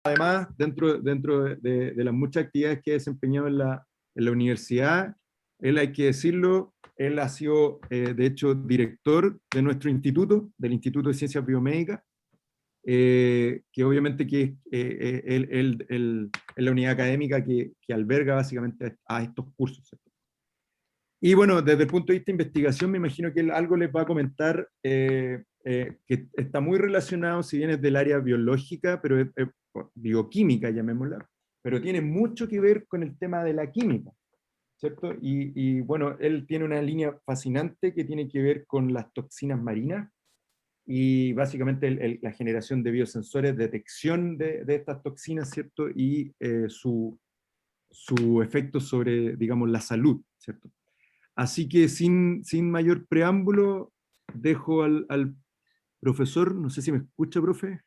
además, dentro de las muchas actividades que ha desempeñado en la universidad, él, hay que decirlo, él ha sido, de hecho, director de nuestro instituto, del Instituto de Ciencias Biomédicas, que obviamente que es la unidad académica que alberga básicamente a estos cursos, ¿cierto? Y bueno, desde el punto de vista de investigación, me imagino que él algo les va a comentar que está muy relacionado, si bien es del área biológica, pero es bioquímica, llamémosla, pero tiene mucho que ver con el tema de la química, ¿cierto? Y bueno, él tiene una línea fascinante que tiene que ver con las toxinas marinas y básicamente la generación de biosensores, detección de estas toxinas, ¿cierto? Y su efecto sobre, digamos, la salud, ¿cierto? Así que sin mayor preámbulo, dejo al profesor, no sé si me escucha, profe.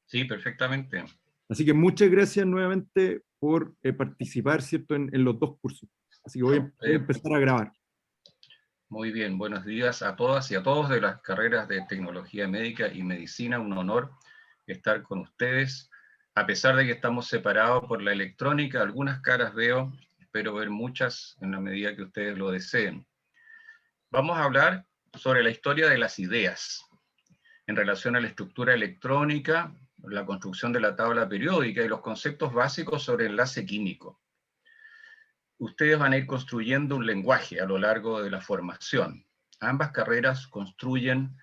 Sí, perfectamente. Así que muchas gracias nuevamente por participar, ¿cierto?, en los dos cursos. Así que voy a empezar a grabar. Muy bien, buenos días a todas y a todos de las carreras de Tecnología Médica y Medicina. Un honor estar con ustedes. A pesar de que estamos separados por la electrónica, algunas caras veo, espero ver muchas en la medida que ustedes lo deseen. Vamos a hablar sobre la historia de las ideas en relación a la estructura electrónica, la construcción de la tabla periódica y los conceptos básicos sobre enlace químico. Ustedes van a ir construyendo un lenguaje a lo largo de la formación. Ambas carreras construyen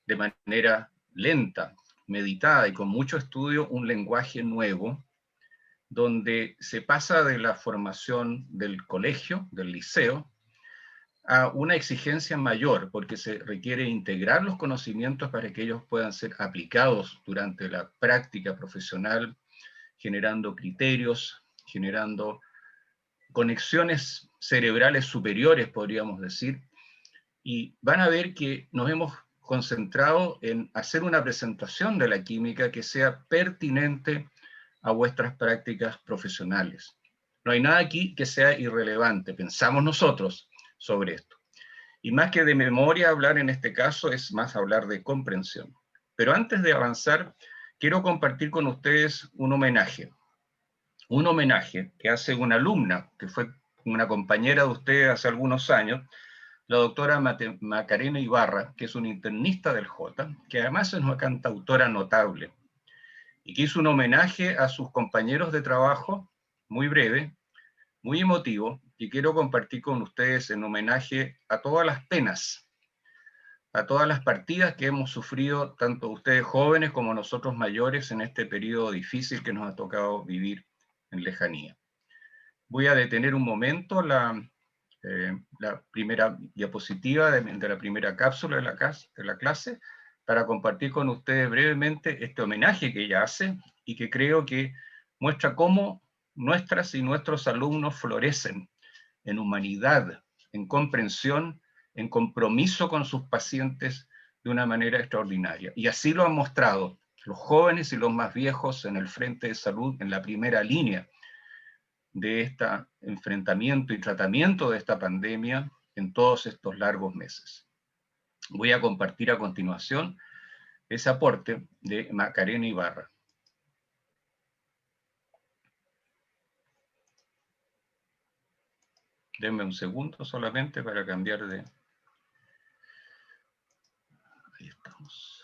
de manera lenta, meditada y con mucho estudio un lenguaje nuevo, donde se pasa de la formación del colegio, del liceo, a una exigencia mayor, porque se requiere integrar los conocimientos para que ellos puedan ser aplicados durante la práctica profesional, generando criterios, generando conexiones cerebrales superiores, podríamos decir, y van a ver que nos hemos concentrado en hacer una presentación de la química que sea pertinente a vuestras prácticas profesionales. No hay nada aquí que sea irrelevante, pensamos nosotros sobre esto. Y más que de memoria hablar en este caso, es más hablar de comprensión. Pero antes de avanzar, quiero compartir con ustedes un homenaje que hace una alumna, que fue una compañera de ustedes hace algunos años, la doctora Macarena Ibarra, que es una internista del Jota, que además es una cantautora notable, y que hizo un homenaje a sus compañeros de trabajo, muy breve, muy emotivo, y quiero compartir con ustedes en homenaje a todas las penas, a todas las partidas que hemos sufrido, tanto ustedes jóvenes como nosotros mayores, en este periodo difícil que nos ha tocado vivir en lejanía. Voy a detener un momento la primera diapositiva de la primera cápsula de la clase para compartir con ustedes brevemente este homenaje que ella hace y que creo que muestra cómo nuestras y nuestros alumnos florecen en humanidad, en comprensión, en compromiso con sus pacientes de una manera extraordinaria. Y así lo han mostrado los jóvenes y los más viejos en el frente de salud, en la primera línea de este enfrentamiento y tratamiento de esta pandemia en todos estos largos meses. Voy a compartir a continuación ese aporte de Macarena Ibarra. Denme un segundo solamente para cambiar de... Ahí estamos.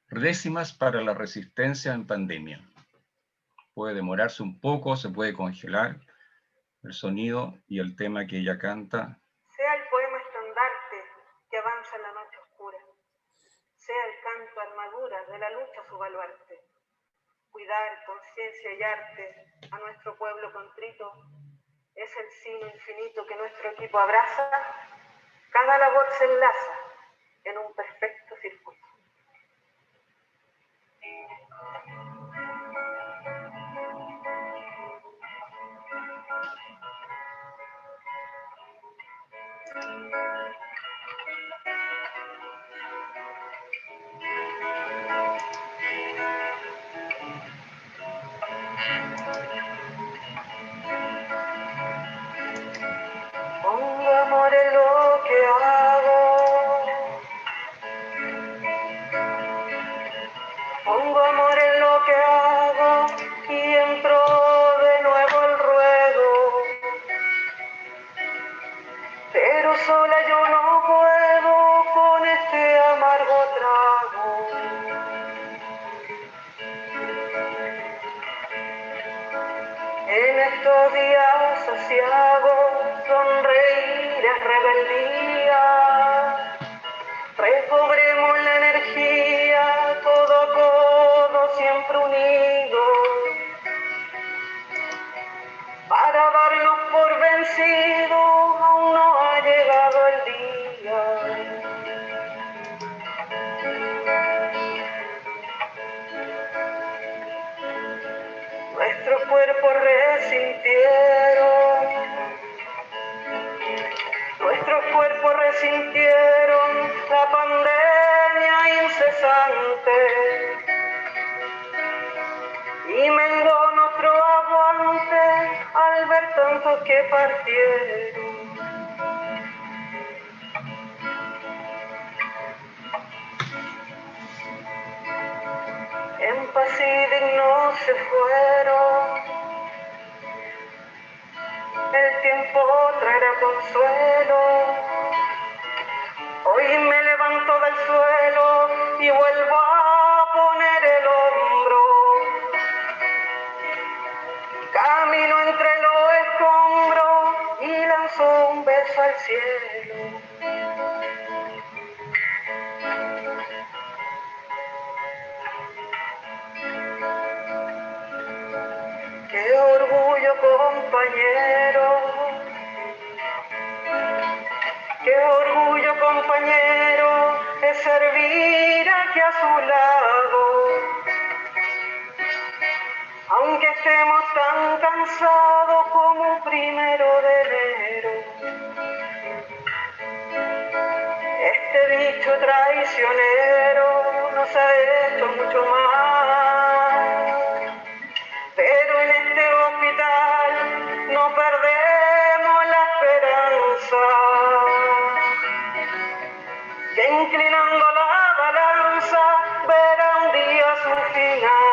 Décimas para la resistencia en pandemia. Puede demorarse un poco, se puede congelar el sonido y el tema que ella canta. Sea el poema estandarte que avanza en la noche oscura, sea el canto armadura de la lucha su baluarte. Cuidar con ciencia y arte a nuestro pueblo contrito es el sino infinito que nuestro equipo abraza. Cada labor se enlaza en un perfecto circuito. Pongo amor en lo que hago, aciago, sonreír es rebeldía. Recobremos la energía, codo a codo, siempre unidos, para darnos por vencidos, aún no ha llegado el día. Nuestros cuerpos resintieron la pandemia incesante y menguó nuestro aguante al ver tantos que partieron. En paz y dignos se fueron. El tiempo traerá consuelo. Hoy me levanto del suelo y vuelvo a poner el hombro. Camino entre los escombros y lanzo un beso al cielo. Qué orgullo, compañero. Qué orgullo, compañero, es servir aquí a su lado. Aunque estemos tan cansados como un 1 de enero. Este bicho traicionero nos ha hecho mucho mal. Pero en este hospital no perdemos la esperanza. Que inclinando la balanza verá un día su final.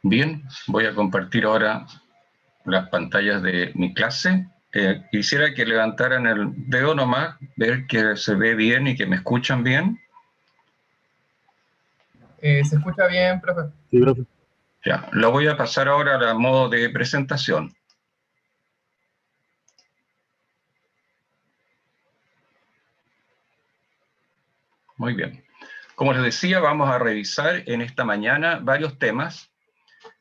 Bien, voy a compartir ahora las pantallas de mi clase. Quisiera que levantaran el dedo nomás, ver que se ve bien y que me escuchan bien. Se escucha bien, profe. Sí, profe. Ya, lo voy a pasar ahora a modo de presentación. Muy bien. Como les decía, vamos a revisar en esta mañana varios temas.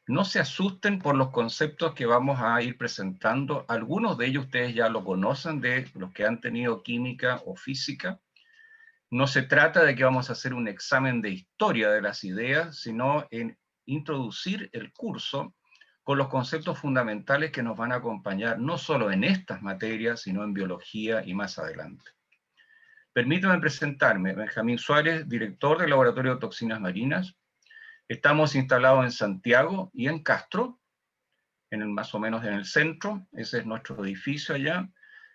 No se asusten por los conceptos que vamos a ir presentando. Algunos de ellos ustedes ya lo conocen, de los que han tenido química o física. No se trata de que vamos a hacer un examen de historia de las ideas, sino en introducir el curso con los conceptos fundamentales que nos van a acompañar no solo en estas materias, sino en biología y más adelante. Permítanme presentarme, Benjamín Suárez, director del Laboratorio de Toxinas Marinas. Estamos instalados en Santiago y en Castro, más o menos en el centro. Ese es nuestro edificio allá.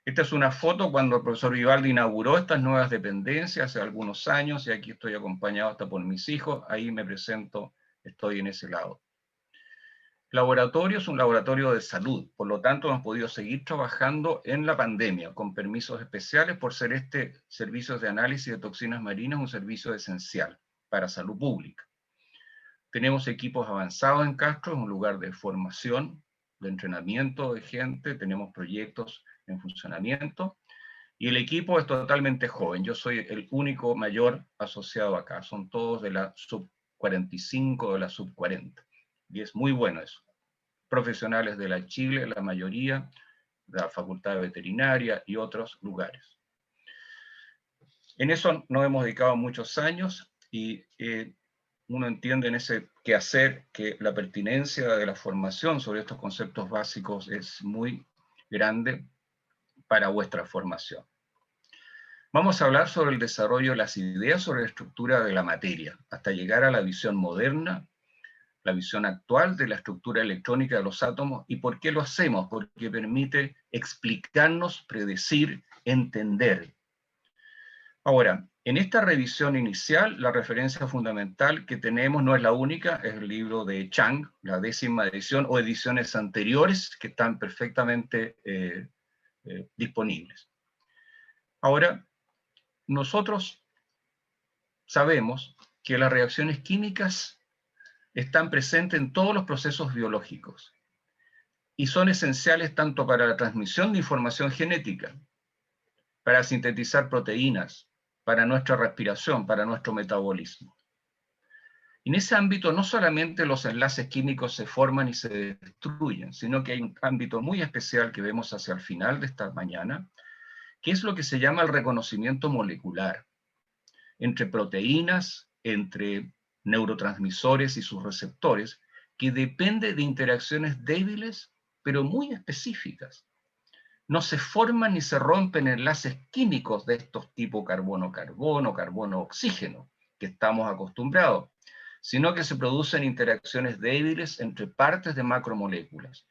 Esta es una foto cuando el profesor Vivaldi inauguró estas nuevas dependencias hace algunos años, y aquí estoy acompañado hasta por mis hijos. Ahí me presento, estoy en ese lado. El laboratorio es un laboratorio de salud, por lo tanto hemos podido seguir trabajando en la pandemia, con permisos especiales por ser este servicio de análisis de toxinas marinas un servicio esencial para salud pública. Tenemos equipos avanzados en Castro, es un lugar de formación, de entrenamiento de gente, tenemos proyectos en funcionamiento, y el equipo es totalmente joven. Yo soy el único mayor asociado acá, son todos de la sub 45, de la sub 40, y es muy bueno eso. Profesionales de la Chile, la mayoría, de la Facultad de Veterinaria y otros lugares. En eso nos hemos dedicado muchos años, y uno entiende en ese quehacer que la pertinencia de la formación sobre estos conceptos básicos es muy grande para vuestra formación. Vamos a hablar sobre el desarrollo de las ideas sobre la estructura de la materia, hasta llegar a la visión moderna, la visión actual de la estructura electrónica de los átomos. ¿Y por qué lo hacemos? Porque permite explicarnos, predecir, entender. Ahora, En esta revisión inicial, la referencia fundamental que tenemos no es la única, es el libro de Chang, la 10ª edición, o ediciones anteriores que están perfectamente disponibles. Ahora, nosotros sabemos que las reacciones químicas están presentes en todos los procesos biológicos y son esenciales tanto para la transmisión de información genética, para sintetizar proteínas, para nuestra respiración, para nuestro metabolismo. En ese ámbito no solamente los enlaces químicos se forman y se destruyen, sino que hay un ámbito muy especial que vemos hacia el final de esta mañana, que es lo que se llama el reconocimiento molecular, entre proteínas, entre neurotransmisores y sus receptores, que depende de interacciones débiles, pero muy específicas. No se forman ni se rompen enlaces químicos de estos tipo carbono-carbono, carbono-oxígeno, que estamos acostumbrados, sino que se producen interacciones débiles entre partes de macromoléculas.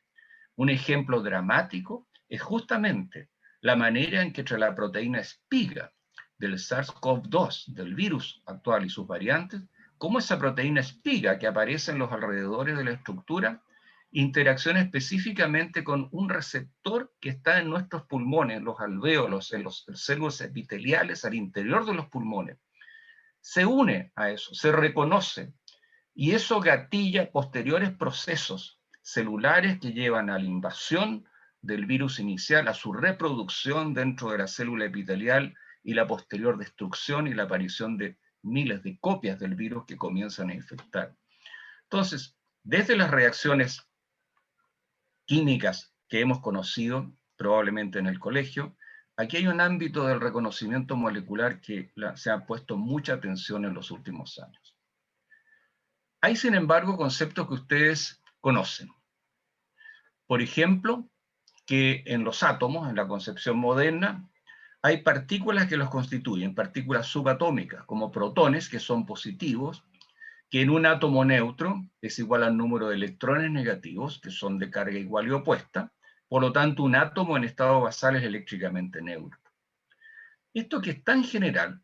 Un ejemplo dramático es justamente la manera en que entre la proteína espiga del SARS-CoV-2, del virus actual y sus variantes, cómo esa proteína espiga que aparece en los alrededores de la estructura interacciona específicamente con un receptor que está en nuestros pulmones, en los alvéolos, en las células epiteliales al interior de los pulmones. Se une a eso, se reconoce, y eso gatilla posteriores procesos celulares que llevan a la invasión del virus inicial, a su reproducción dentro de la célula epitelial y la posterior destrucción y la aparición de miles de copias del virus que comienzan a infectar. Entonces, desde las reacciones químicas que hemos conocido probablemente en el colegio, aquí hay un ámbito del reconocimiento molecular que se ha puesto mucha atención en los últimos años. Hay, sin embargo, conceptos que ustedes conocen. Por ejemplo, que en los átomos, en la concepción moderna, hay partículas que los constituyen, partículas subatómicas, como protones, que son positivos, que en un átomo neutro es igual al número de electrones negativos, que son de carga igual y opuesta. Por lo tanto, un átomo en estado basal es eléctricamente neutro. Esto que es tan general,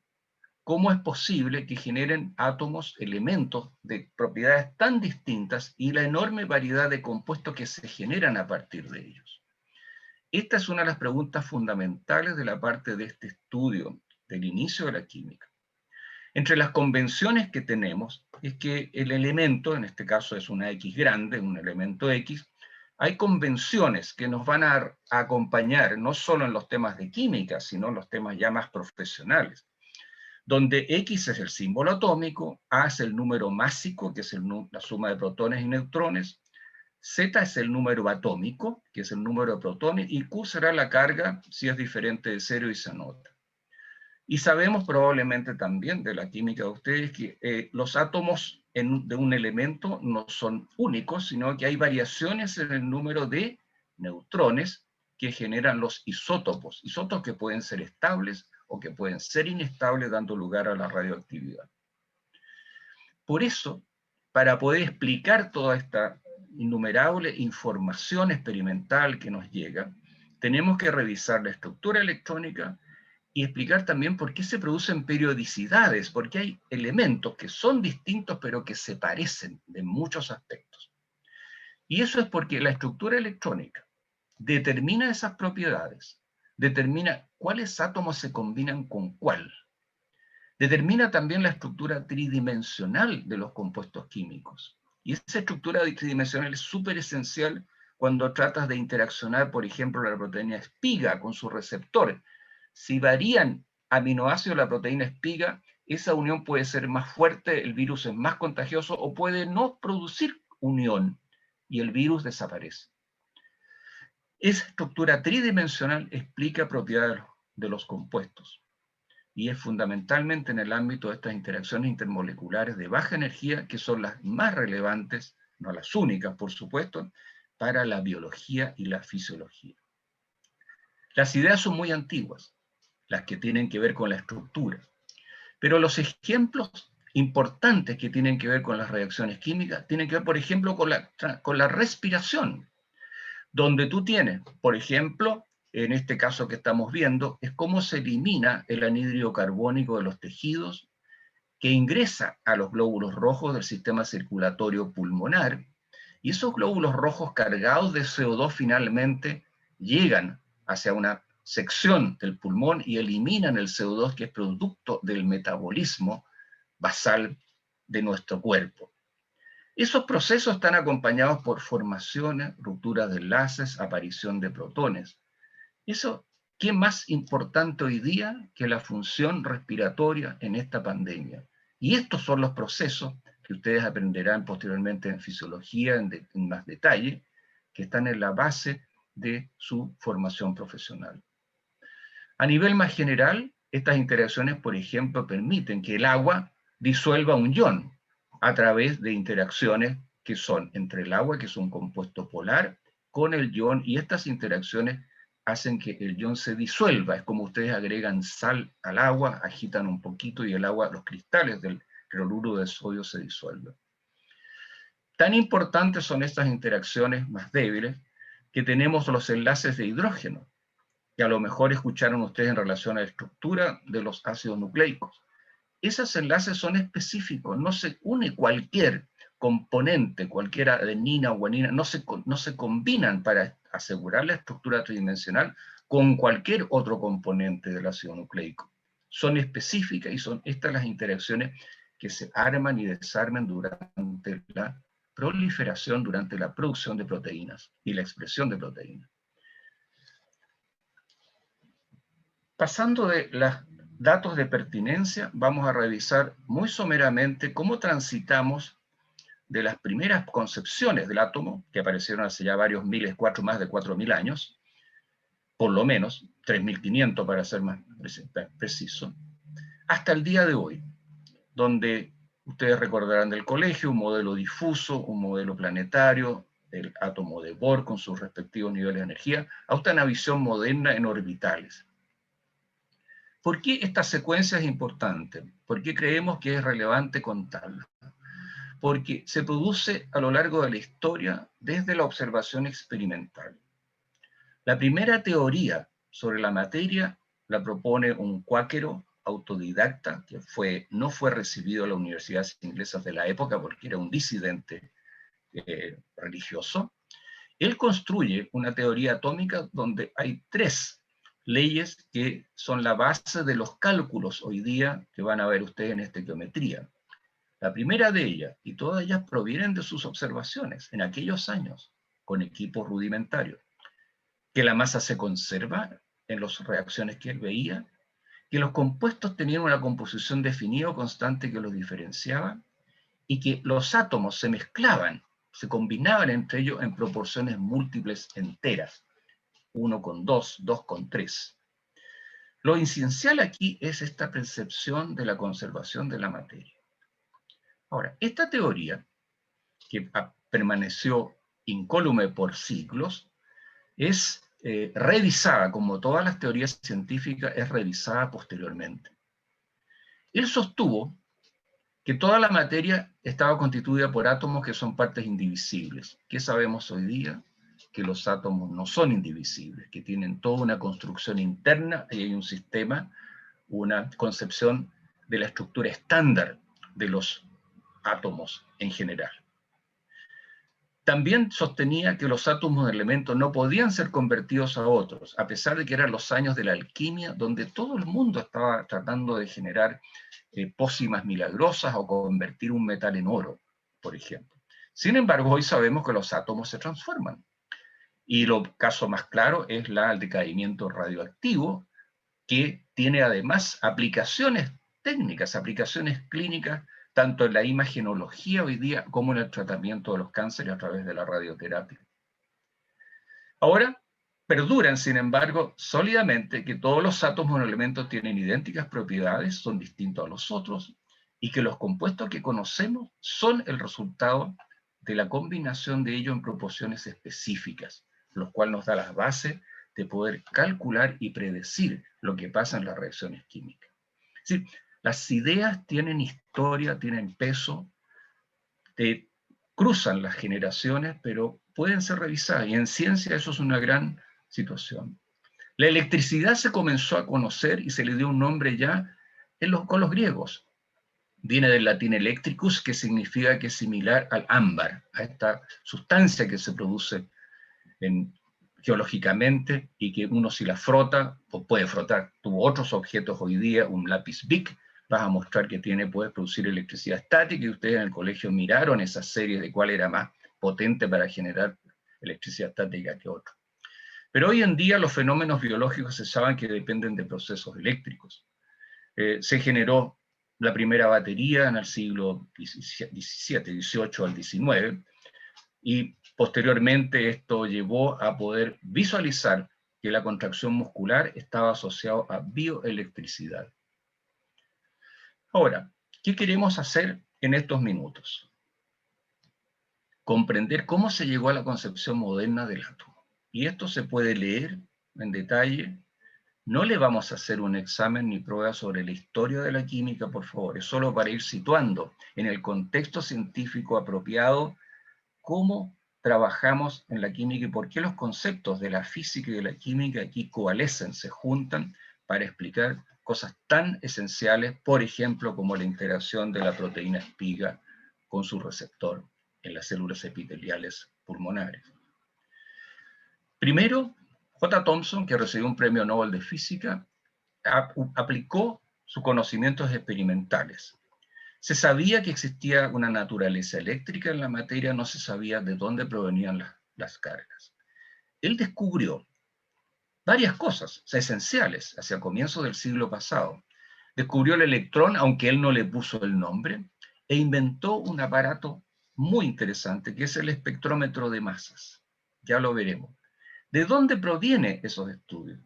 ¿cómo es posible que generen átomos, elementos de propiedades tan distintas y la enorme variedad de compuestos que se generan a partir de ellos? Esta es una de las preguntas fundamentales de la parte de este estudio del inicio de la química. Entre las convenciones que tenemos es que el elemento, en este caso es una X grande, un elemento X, hay convenciones que nos van a acompañar no solo en los temas de química, sino en los temas ya más profesionales, donde X es el símbolo atómico, A es el número másico, que es la suma de protones y neutrones, Z es el número atómico, que es el número de protones, y Q será la carga si es diferente de 0 y se anota. Y sabemos probablemente también de la química de ustedes que los átomos de un elemento no son únicos, sino que hay variaciones en el número de neutrones que generan los isótopos, isótopos que pueden ser estables o que pueden ser inestables, dando lugar a la radioactividad. Por eso, para poder explicar toda esta innumerable información experimental que nos llega, tenemos que revisar la estructura electrónica y explicar también por qué se producen periodicidades, porque hay elementos que son distintos pero que se parecen en muchos aspectos. Y eso es porque la estructura electrónica determina esas propiedades, determina cuáles átomos se combinan con cuál, determina también la estructura tridimensional de los compuestos químicos. Y esa estructura tridimensional es súper esencial cuando tratas de interaccionar, por ejemplo, la proteína espiga con sus receptores. Si varían aminoácidos de la proteína espiga, esa unión puede ser más fuerte, el virus es más contagioso, o puede no producir unión y el virus desaparece. Esa estructura tridimensional explica propiedades de los compuestos y es fundamentalmente en el ámbito de estas interacciones intermoleculares de baja energía que son las más relevantes, no las únicas, por supuesto, para la biología y la fisiología. Las ideas son muy antiguas, las que tienen que ver con la estructura. Pero los ejemplos importantes que tienen que ver con las reacciones químicas tienen que ver, por ejemplo, con la respiración, donde tú tienes, por ejemplo, en este caso que estamos viendo, es cómo se elimina el anhídrido carbónico de los tejidos, que ingresa a los glóbulos rojos del sistema circulatorio pulmonar, y esos glóbulos rojos cargados de CO2 finalmente llegan hacia una sección del pulmón y eliminan el CO2, que es producto del metabolismo basal de nuestro cuerpo. Esos procesos están acompañados por formaciones, rupturas de enlaces, aparición de protones. Eso, ¿qué más importante hoy día que la función respiratoria en esta pandemia? Y estos son los procesos que ustedes aprenderán posteriormente en fisiología, en más detalle, que están en la base de su formación profesional. A nivel más general, estas interacciones, por ejemplo, permiten que el agua disuelva un ion a través de interacciones que son entre el agua, que es un compuesto polar, con el ion, y estas interacciones hacen que el ion se disuelva. Es como ustedes agregan sal al agua, agitan un poquito y el agua, los cristales del cloruro de sodio se disuelven. Tan importantes son estas interacciones más débiles que tenemos los enlaces de hidrógeno, que a lo mejor escucharon ustedes en relación a la estructura de los ácidos nucleicos. Esos enlaces son específicos, no se une cualquier componente, cualquier adenina o guanina, no se combinan para asegurar la estructura tridimensional con cualquier otro componente del ácido nucleico. Son específicas y son estas las interacciones que se arman y desarman durante la proliferación, durante la producción de proteínas y la expresión de proteínas. Pasando de los datos de pertinencia, vamos a revisar muy someramente cómo transitamos de las primeras concepciones del átomo, que aparecieron hace ya varios miles, más de 4.000 años, por lo menos, 3.500 para ser más preciso, hasta el día de hoy, donde ustedes recordarán del colegio, un modelo difuso, un modelo planetario, el átomo de Bohr con sus respectivos niveles de energía, hasta una visión moderna en orbitales. ¿Por qué esta secuencia es importante? ¿Por qué creemos que es relevante contarla? Porque se produce a lo largo de la historia desde la observación experimental. La primera teoría sobre la materia la propone un cuáquero autodidacta que no fue recibido en las universidades inglesas de la época porque era un disidente religioso. Él construye una teoría atómica donde hay 3 leyes que son la base de los cálculos hoy día que van a ver ustedes en estequiometría. La primera de ellas, y todas ellas provienen de sus observaciones en aquellos años, con equipos rudimentarios, que la masa se conserva en las reacciones que él veía, que los compuestos tenían una composición definida o constante que los diferenciaba, y que los átomos se mezclaban, se combinaban entre ellos en proporciones múltiples enteras, 1 con 2, 2 con 3. Lo esencial aquí es esta percepción de la conservación de la materia. Ahora, esta teoría, que permaneció incólume por siglos, es revisada, como todas las teorías científicas, es revisada posteriormente. Él sostuvo que toda la materia estaba constituida por átomos que son partes indivisibles. ¿Qué sabemos hoy día? Que los átomos no son indivisibles, que tienen toda una construcción interna y hay un sistema, una concepción de la estructura estándar de los átomos en general. También sostenía que los átomos de elementos no podían ser convertidos a otros, a pesar de que eran los años de la alquimia, donde todo el mundo estaba tratando de generar pócimas milagrosas o convertir un metal en oro, por ejemplo. Sin embargo, hoy sabemos que los átomos se transforman. Y el caso más claro es el decaimiento radioactivo, que tiene además aplicaciones técnicas, aplicaciones clínicas, tanto en la imagenología hoy día como en el tratamiento de los cánceres a través de la radioterapia. Ahora, perduran, sin embargo, sólidamente que todos los átomos o elementos tienen idénticas propiedades, son distintos a los otros, y que los compuestos que conocemos son el resultado de la combinación de ellos en proporciones específicas, lo cual nos da las bases de poder calcular y predecir lo que pasa en las reacciones químicas. Sí, las ideas tienen historia, tienen peso, cruzan las generaciones, pero pueden ser revisadas, y en ciencia eso es una gran situación. La electricidad se comenzó a conocer y se le dio un nombre ya con los griegos. Viene del latín electricus, que significa que es similar al ámbar, a esta sustancia que se produce geológicamente y que uno si la frota, o puede frotar otros objetos hoy día, un lápiz Bic, vas a mostrar que puede producir electricidad estática, y ustedes en el colegio miraron esa serie de cuál era más potente para generar electricidad estática que otro. Pero hoy en día los fenómenos biológicos se saben que dependen de procesos eléctricos. Se generó la primera batería en el siglo XVII, XVIII al XIX, y posteriormente esto llevó a poder visualizar que la contracción muscular estaba asociada a bioelectricidad. Ahora, ¿qué queremos hacer en estos minutos? Comprender cómo se llegó a la concepción moderna del átomo. Y esto se puede leer en detalle. No le vamos a hacer un examen ni prueba sobre la historia de la química, por favor. Es solo para ir situando en el contexto científico apropiado cómo trabajamos en la química y por qué los conceptos de la física y de la química aquí coalescen, se juntan para explicar cosas tan esenciales, por ejemplo, como la interacción de la proteína espiga con su receptor en las células epiteliales pulmonares. Primero, J. Thomson, que recibió un premio Nobel de Física, aplicó sus conocimientos experimentales. Se sabía que existía una naturaleza eléctrica en la materia, no se sabía de dónde provenían las cargas. Él descubrió varias cosas esenciales hacia comienzos del siglo pasado. Descubrió el electrón, aunque él no le puso el nombre, e inventó un aparato muy interesante, que es el espectrómetro de masas. Ya lo veremos. ¿De dónde provienen esos estudios?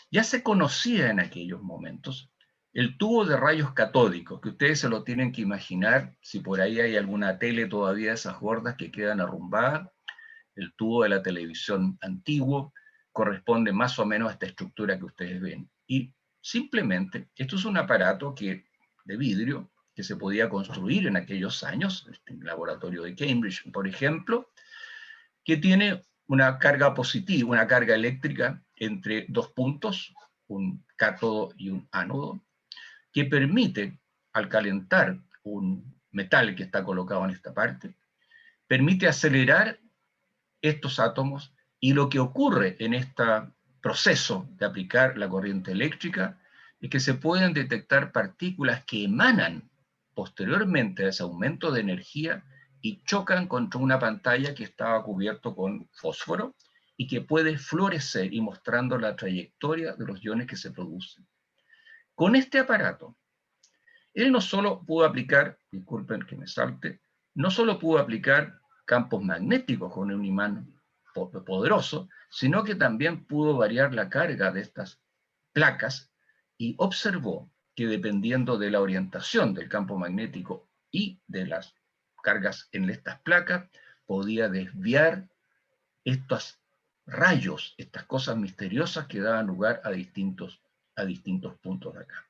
Ya se conocía en aquellos momentos el tubo de rayos catódicos, que ustedes se lo tienen que imaginar, si por ahí hay alguna tele todavía de esas gordas que quedan arrumbadas. El tubo de la televisión antiguo corresponde más o menos a esta estructura que ustedes ven. Y simplemente, esto es un aparato de vidrio que se podía construir en aquellos años, en el laboratorio de Cambridge, por ejemplo, que tiene una carga positiva, una carga eléctrica entre dos puntos, un cátodo y un ánodo, que permite, al calentar un metal que está colocado en esta parte, permite acelerar estos átomos, y lo que ocurre en este proceso de aplicar la corriente eléctrica es que se pueden detectar partículas que emanan posteriormente a ese aumento de energía y chocan contra una pantalla que estaba cubierto con fósforo y que puede fluorescer y mostrando la trayectoria de los iones que se producen. Con este aparato, él no solo pudo aplicar, disculpen que me salte, no solo pudo aplicar campos magnéticos con un imán poderoso, sino que también pudo variar la carga de estas placas y observó que dependiendo de la orientación del campo magnético y de las cargas en estas placas, podía desviar estos rayos, estas cosas misteriosas que daban lugar a distintos puntos de acá.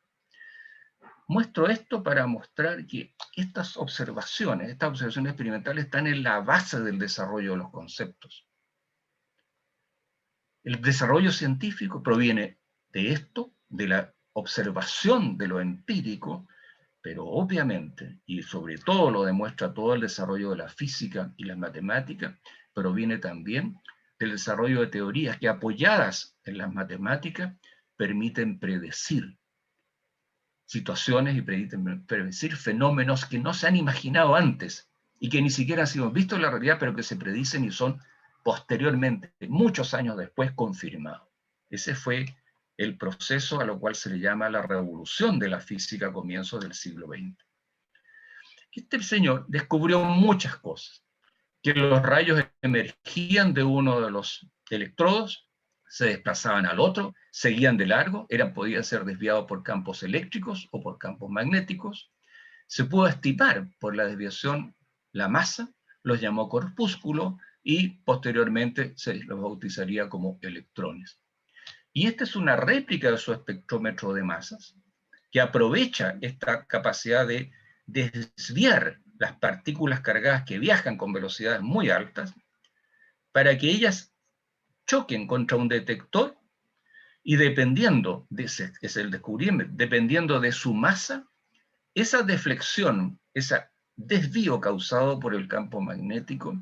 Muestro esto para mostrar que estas observaciones experimentales están en la base del desarrollo de los conceptos. El desarrollo científico proviene de esto, de la observación de lo empírico, pero obviamente, y sobre todo lo demuestra todo el desarrollo de la física y las matemáticas, proviene también del desarrollo de teorías que, apoyadas en las matemáticas, permiten predecir situaciones y predecir fenómenos que no se han imaginado antes y que ni siquiera han sido vistos en la realidad, pero que se predicen y son posteriormente, muchos años después, confirmados. Ese fue el proceso a lo cual se le llama la revolución de la física a comienzos del siglo XX. Este señor descubrió muchas cosas, que los rayos emergían de uno de los electrodos, se desplazaban al otro, seguían de largo, podían ser desviados por campos eléctricos o por campos magnéticos. Se pudo estimar por la desviación la masa, los llamó corpúsculo y posteriormente se los bautizaría como electrones. Y esta es una réplica de su espectrómetro de masas, que aprovecha esta capacidad de desviar las partículas cargadas que viajan con velocidades muy altas para que ellas choquen contra un detector Y dependiendo, es el descubrimiento, dependiendo de su masa, esa deflexión, ese desvío causado por el campo magnético,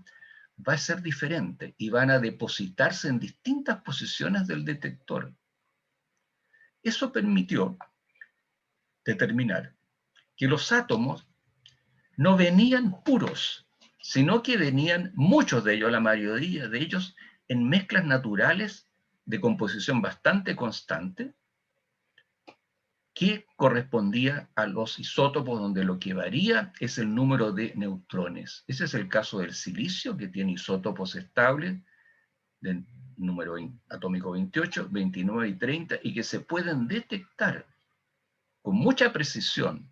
va a ser diferente y van a depositarse en distintas posiciones del detector. Eso permitió determinar que los átomos no venían puros, sino que venían muchos de ellos, la mayoría de ellos, en mezclas naturales de composición bastante constante, que correspondía a los isótopos donde lo que varía es el número de neutrones. Ese es el caso del silicio, que tiene isótopos estables del número atómico 28, 29 y 30, y que se pueden detectar con mucha precisión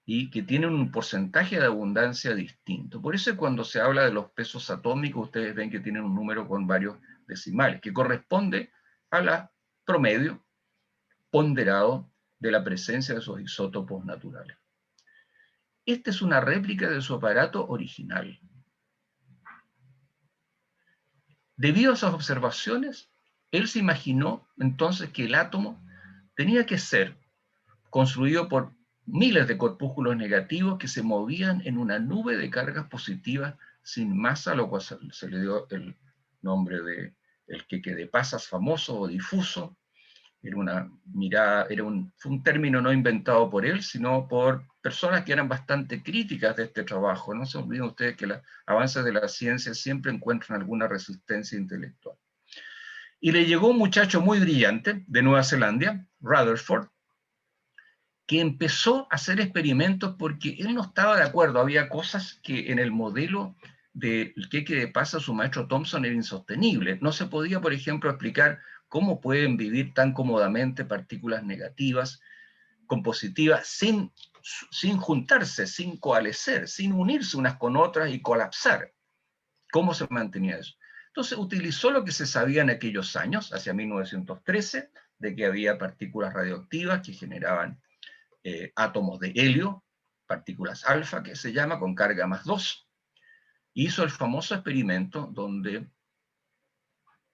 y que tienen un porcentaje de abundancia distinto. Por eso cuando se habla de los pesos atómicos, ustedes ven que tienen un número con varios decimales, que corresponde a la promedio ponderado de la presencia de esos isótopos naturales. Esta es una réplica de su aparato original. Debido a esas observaciones, él se imaginó entonces que el átomo tenía que ser construido por miles de corpúsculos negativos que se movían en una nube de cargas positivas sin masa, a lo cual se le dio el nombre de el queque de pasas famoso o difuso. Era una mirada, fue un término no inventado por él, sino por personas que eran bastante críticas de este trabajo. No se olviden ustedes que los avances de la ciencia siempre encuentran alguna resistencia intelectual. Y le llegó un muchacho muy brillante de Nueva Zelanda, Rutherford, que empezó a hacer experimentos porque él no estaba de acuerdo. Había cosas que en el modelo del queque de pasa su maestro Thomson era insostenible. No se podía, por ejemplo, explicar cómo pueden vivir tan cómodamente partículas negativas con positivas sin juntarse, sin coalescer, sin unirse unas con otras y colapsar. ¿Cómo se mantenía eso? Entonces utilizó lo que se sabía en aquellos años, hacia 1913, de que había partículas radioactivas que generaban átomos de helio, partículas alfa, que se llama, con carga +2. Hizo el famoso experimento donde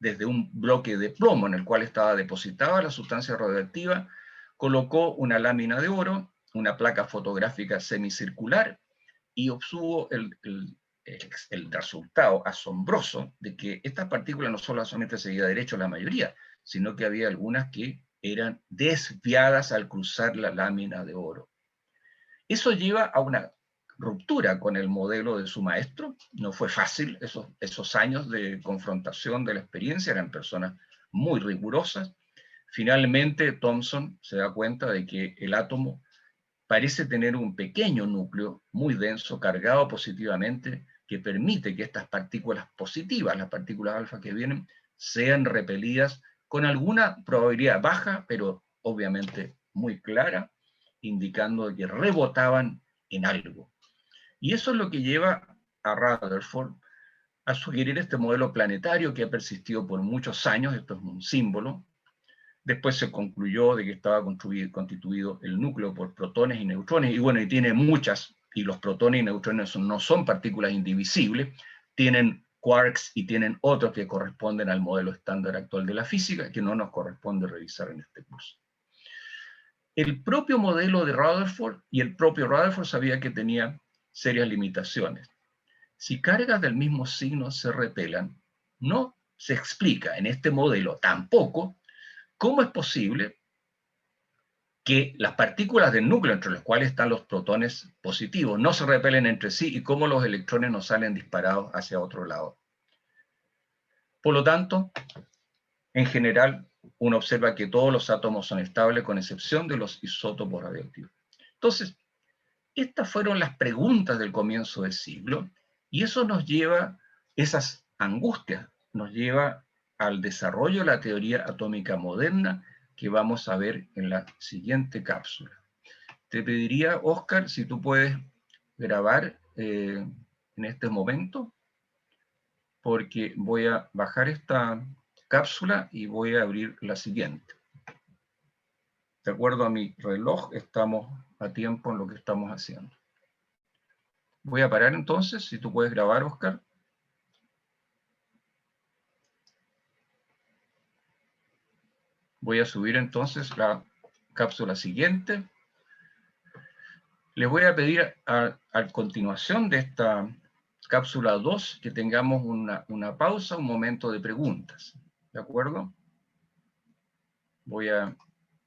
desde un bloque de plomo en el cual estaba depositada la sustancia radioactiva, colocó una lámina de oro, una placa fotográfica semicircular, y obtuvo el resultado asombroso de que estas partículas no solamente seguían derecho la mayoría, sino que había algunas que eran desviadas al cruzar la lámina de oro. Eso lleva a una ruptura con el modelo de su maestro. No fue fácil esos años de confrontación de la experiencia, eran personas muy rigurosas. Finalmente Thomson se da cuenta de que el átomo parece tener un pequeño núcleo muy denso, cargado positivamente, que permite que estas partículas positivas, las partículas alfa que vienen, sean repelidas con alguna probabilidad baja, pero obviamente muy clara, indicando que rebotaban en algo. Y eso es lo que lleva a Rutherford a sugerir este modelo planetario que ha persistido por muchos años. Esto es un símbolo. Después se concluyó de que estaba constituido el núcleo por protones y neutrones, y bueno, y tiene muchas, y los protones y neutrones no son partículas indivisibles, tienen quarks y tienen otros que corresponden al modelo estándar actual de la física, que no nos corresponde revisar en este curso. El propio modelo de Rutherford, y el propio Rutherford sabía que tenía serias limitaciones. Si cargas del mismo signo se repelan, no se explica en este modelo tampoco cómo es posible que las partículas del núcleo, entre las cuales están los protones positivos, no se repelen entre sí y cómo los electrones no salen disparados hacia otro lado. Por lo tanto, en general, uno observa que todos los átomos son estables con excepción de los isótopos radioactivos. Entonces, estas fueron las preguntas del comienzo del siglo, y eso nos lleva, esas angustias, nos lleva al desarrollo de la teoría atómica moderna, que vamos a ver en la siguiente cápsula. Te pediría, Oscar, si tú puedes grabar en este momento, porque voy a bajar esta cápsula y voy a abrir la siguiente. De acuerdo a mi reloj, estamos a tiempo en lo que estamos haciendo. Voy a parar entonces, si tú puedes grabar, Oscar. Voy a subir entonces la cápsula siguiente. Les voy a pedir a continuación de esta cápsula 2 que tengamos una pausa, un momento de preguntas. ¿De acuerdo? Voy a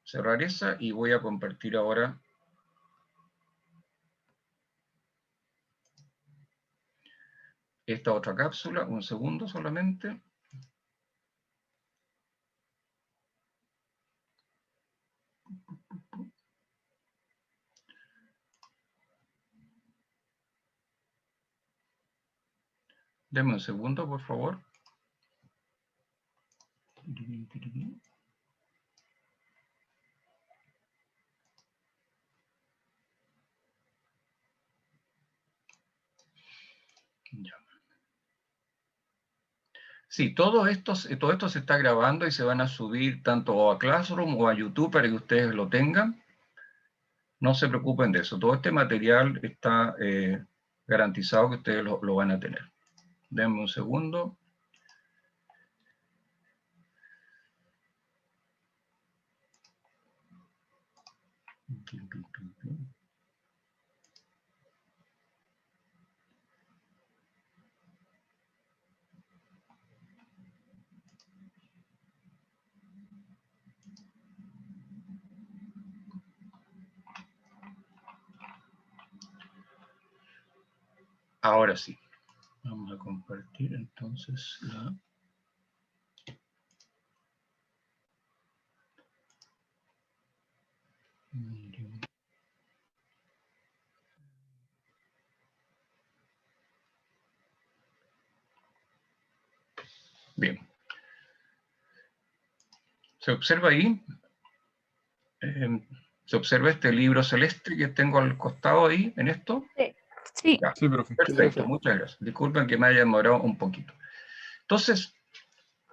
cerrar esa y voy a compartir ahora esta otra cápsula. Un segundo solamente. Denme un segundo, por favor. Ya. Sí, todo esto se está grabando y se van a subir tanto a Classroom o a YouTube para que ustedes lo tengan. No se preocupen de eso. Todo este material está garantizado que ustedes lo van a tener. Denme un segundo. Ahora sí. Vamos a compartir entonces la... Bien. ¿Se observa ahí? ¿Se observa este libro celeste que tengo al costado ahí, en esto? Sí. Sí. Ya. Sí, profe. Perfecto, muchas gracias. Disculpen que me haya demorado un poquito. Entonces,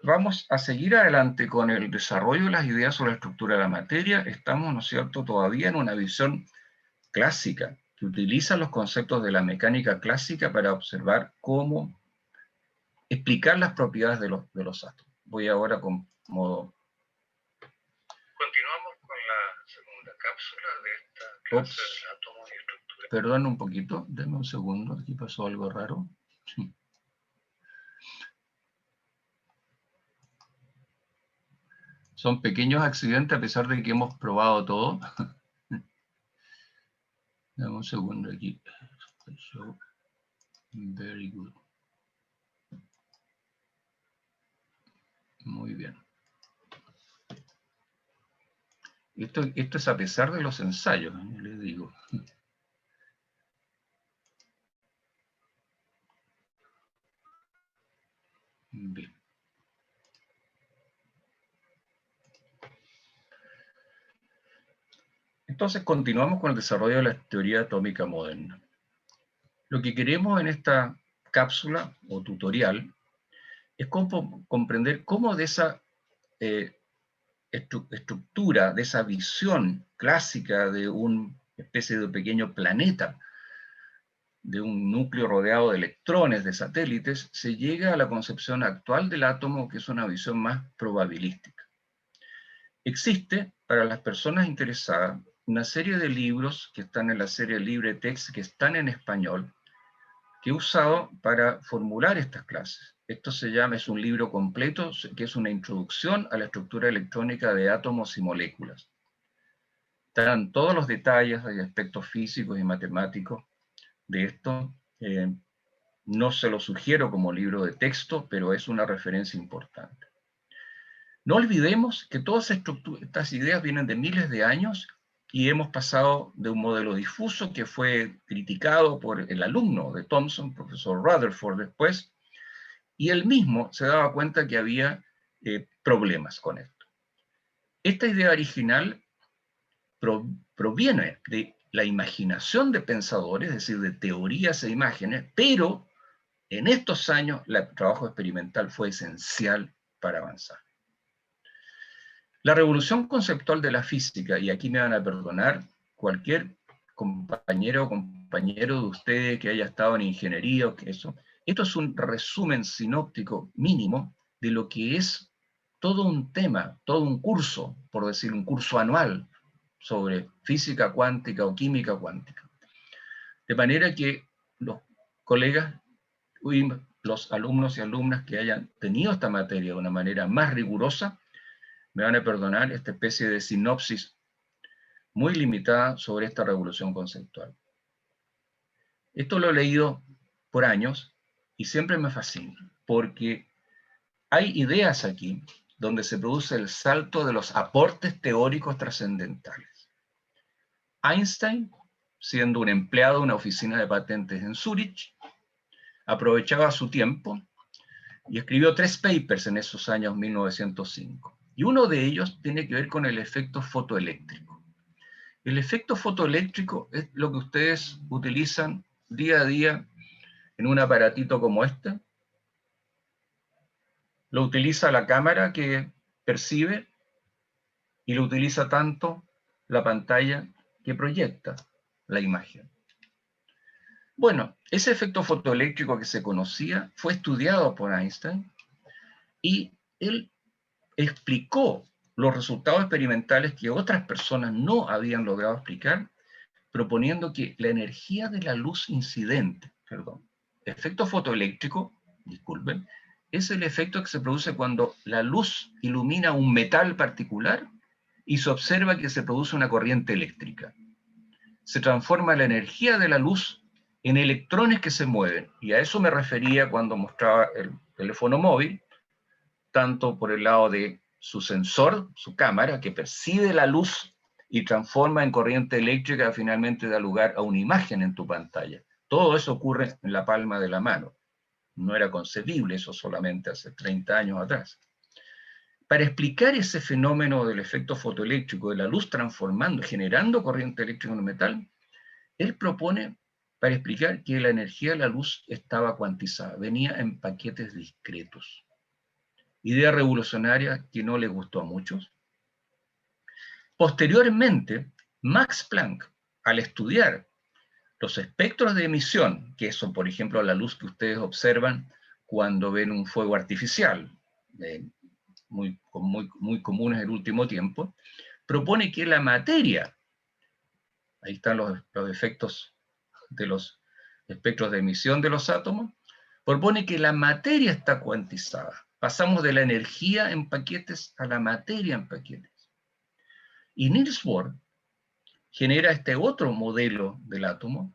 vamos a seguir adelante con el desarrollo de las ideas sobre la estructura de la materia. Estamos, ¿no es cierto?, todavía en una visión clásica, que utiliza los conceptos de la mecánica clásica para observar cómo explicar las propiedades de los átomos. Voy ahora con modo... Continuamos con la segunda cápsula de esta clase de átomos y estructura. Perdón un poquito, denme un segundo, aquí pasó algo raro. Son pequeños accidentes a pesar de que hemos probado todo. Dame un segundo aquí. Very good. Muy bien. Esto es a pesar de los ensayos, les digo. Bien. Entonces continuamos con el desarrollo de la teoría atómica moderna. Lo que queremos en esta cápsula o tutorial es comprender cómo de esa estructura, de esa visión clásica de una especie de pequeño planeta, de un núcleo rodeado de electrones, de satélites, se llega a la concepción actual del átomo, que es una visión más probabilística. Existe, para las personas interesadas, una serie de libros que están en la serie LibreText, que están en español, que he usado para formular estas clases. Esto se llama, es un libro completo, que es una introducción a la estructura electrónica de átomos y moléculas. Están todos los detalles y aspectos físicos y matemáticos de esto. No se lo sugiero como libro de texto, pero es una referencia importante. No olvidemos que todas estas ideas vienen de miles de años y hemos pasado de un modelo difuso que fue criticado por el alumno de Thomson, profesor Rutherford después, y él mismo se daba cuenta que había problemas con esto. Esta idea original proviene de la imaginación de pensadores, es decir, de teorías e imágenes, pero en estos años el trabajo experimental fue esencial para avanzar. La revolución conceptual de la física, y aquí me van a perdonar cualquier compañero o compañero de ustedes que haya estado en ingeniería o que eso, esto es un resumen sinóptico mínimo de lo que es todo un tema, todo un curso, por decir un curso anual, sobre física cuántica o química cuántica. De manera que los colegas, los alumnos y alumnas que hayan tenido esta materia de una manera más rigurosa, me van a perdonar esta especie de sinopsis muy limitada sobre esta revolución conceptual. Esto lo he leído por años y siempre me fascina, porque hay ideas aquí donde se produce el salto de los aportes teóricos trascendentales. Einstein, siendo un empleado de una oficina de patentes en Zúrich, aprovechaba su tiempo y escribió 3 papers en esos años 1905. Y uno de ellos tiene que ver con el efecto fotoeléctrico. El efecto fotoeléctrico es lo que ustedes utilizan día a día en un aparatito como este. Lo utiliza la cámara que percibe y lo utiliza tanto la pantalla que proyecta la imagen. Bueno, ese efecto fotoeléctrico que se conocía fue estudiado por Einstein y él explicó los resultados experimentales que otras personas no habían logrado explicar, proponiendo que la energía de la luz incidente, efecto fotoeléctrico, disculpen, es el efecto que se produce cuando la luz ilumina un metal particular y se observa que se produce una corriente eléctrica. Se transforma la energía de la luz en electrones que se mueven, y a eso me refería cuando mostraba el teléfono móvil, tanto por el lado de su sensor, su cámara, que percibe la luz y transforma en corriente eléctrica, finalmente da lugar a una imagen en tu pantalla. Todo eso ocurre en la palma de la mano. No era concebible eso solamente hace 30 años atrás. Para explicar ese fenómeno del efecto fotoeléctrico, de la luz transformando, generando corriente eléctrica en un metal, él propone para explicar que la energía de la luz estaba cuantizada, venía en paquetes discretos. Idea revolucionaria que no le gustó a muchos. Posteriormente, Max Planck, al estudiar los espectros de emisión, que son, por ejemplo, la luz que ustedes observan cuando ven un fuego artificial, muy comunes en el último tiempo, propone que la materia, ahí están los efectos de los espectros de emisión de los átomos, propone que la materia está cuantizada. Pasamos de la energía en paquetes a la materia en paquetes. Y Niels Bohr genera este otro modelo del átomo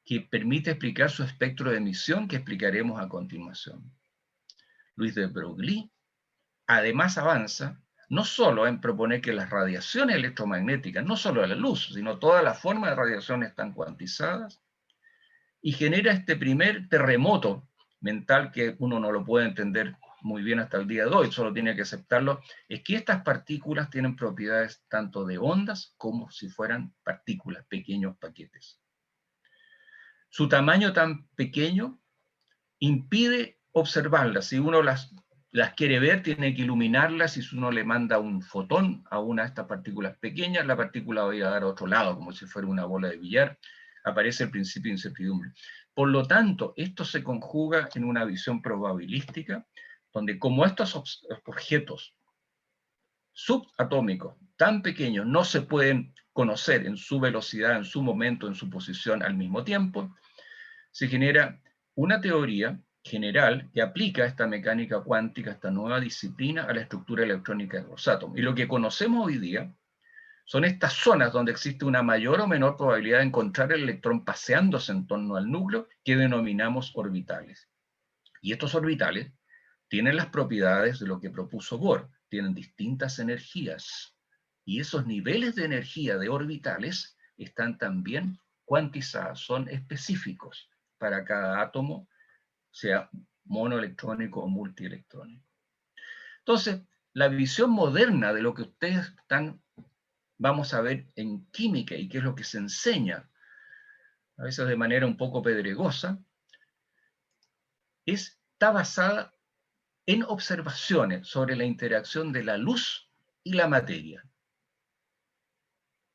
que permite explicar su espectro de emisión que explicaremos a continuación. Luis de Broglie además avanza no solo en proponer que las radiaciones electromagnéticas, no solo la luz, sino todas las formas de radiación están cuantizadas, y genera este primer terremoto mental que uno no lo puede entender muy bien hasta el día de hoy, solo tiene que aceptarlo, es que estas partículas tienen propiedades tanto de ondas como si fueran partículas, pequeños paquetes. Su tamaño tan pequeño impide observarlas. Si uno las quiere ver, tiene que iluminarlas, y si uno le manda un fotón a una de estas partículas pequeñas, la partícula va a ir a dar a otro lado, como si fuera una bola de billar. Aparece el principio de incertidumbre. Por lo tanto, esto se conjuga en una visión probabilística, donde como estos objetos subatómicos tan pequeños no se pueden conocer en su velocidad, en su momento, en su posición al mismo tiempo, se genera una teoría general que aplica esta mecánica cuántica, esta nueva disciplina, a la estructura electrónica de los átomos. Y lo que conocemos hoy día son estas zonas donde existe una mayor o menor probabilidad de encontrar el electrón paseándose en torno al núcleo, que denominamos orbitales. Y estos orbitales tienen las propiedades de lo que propuso Bohr, tienen distintas energías. Y esos niveles de energía de orbitales están también cuantizados, son específicos para cada átomo, sea monoelectrónico o multielectrónico. Entonces, la visión moderna de lo que ustedes vamos a ver en química y qué es lo que se enseña, a veces de manera un poco pedregosa, está basada en observaciones sobre la interacción de la luz y la materia.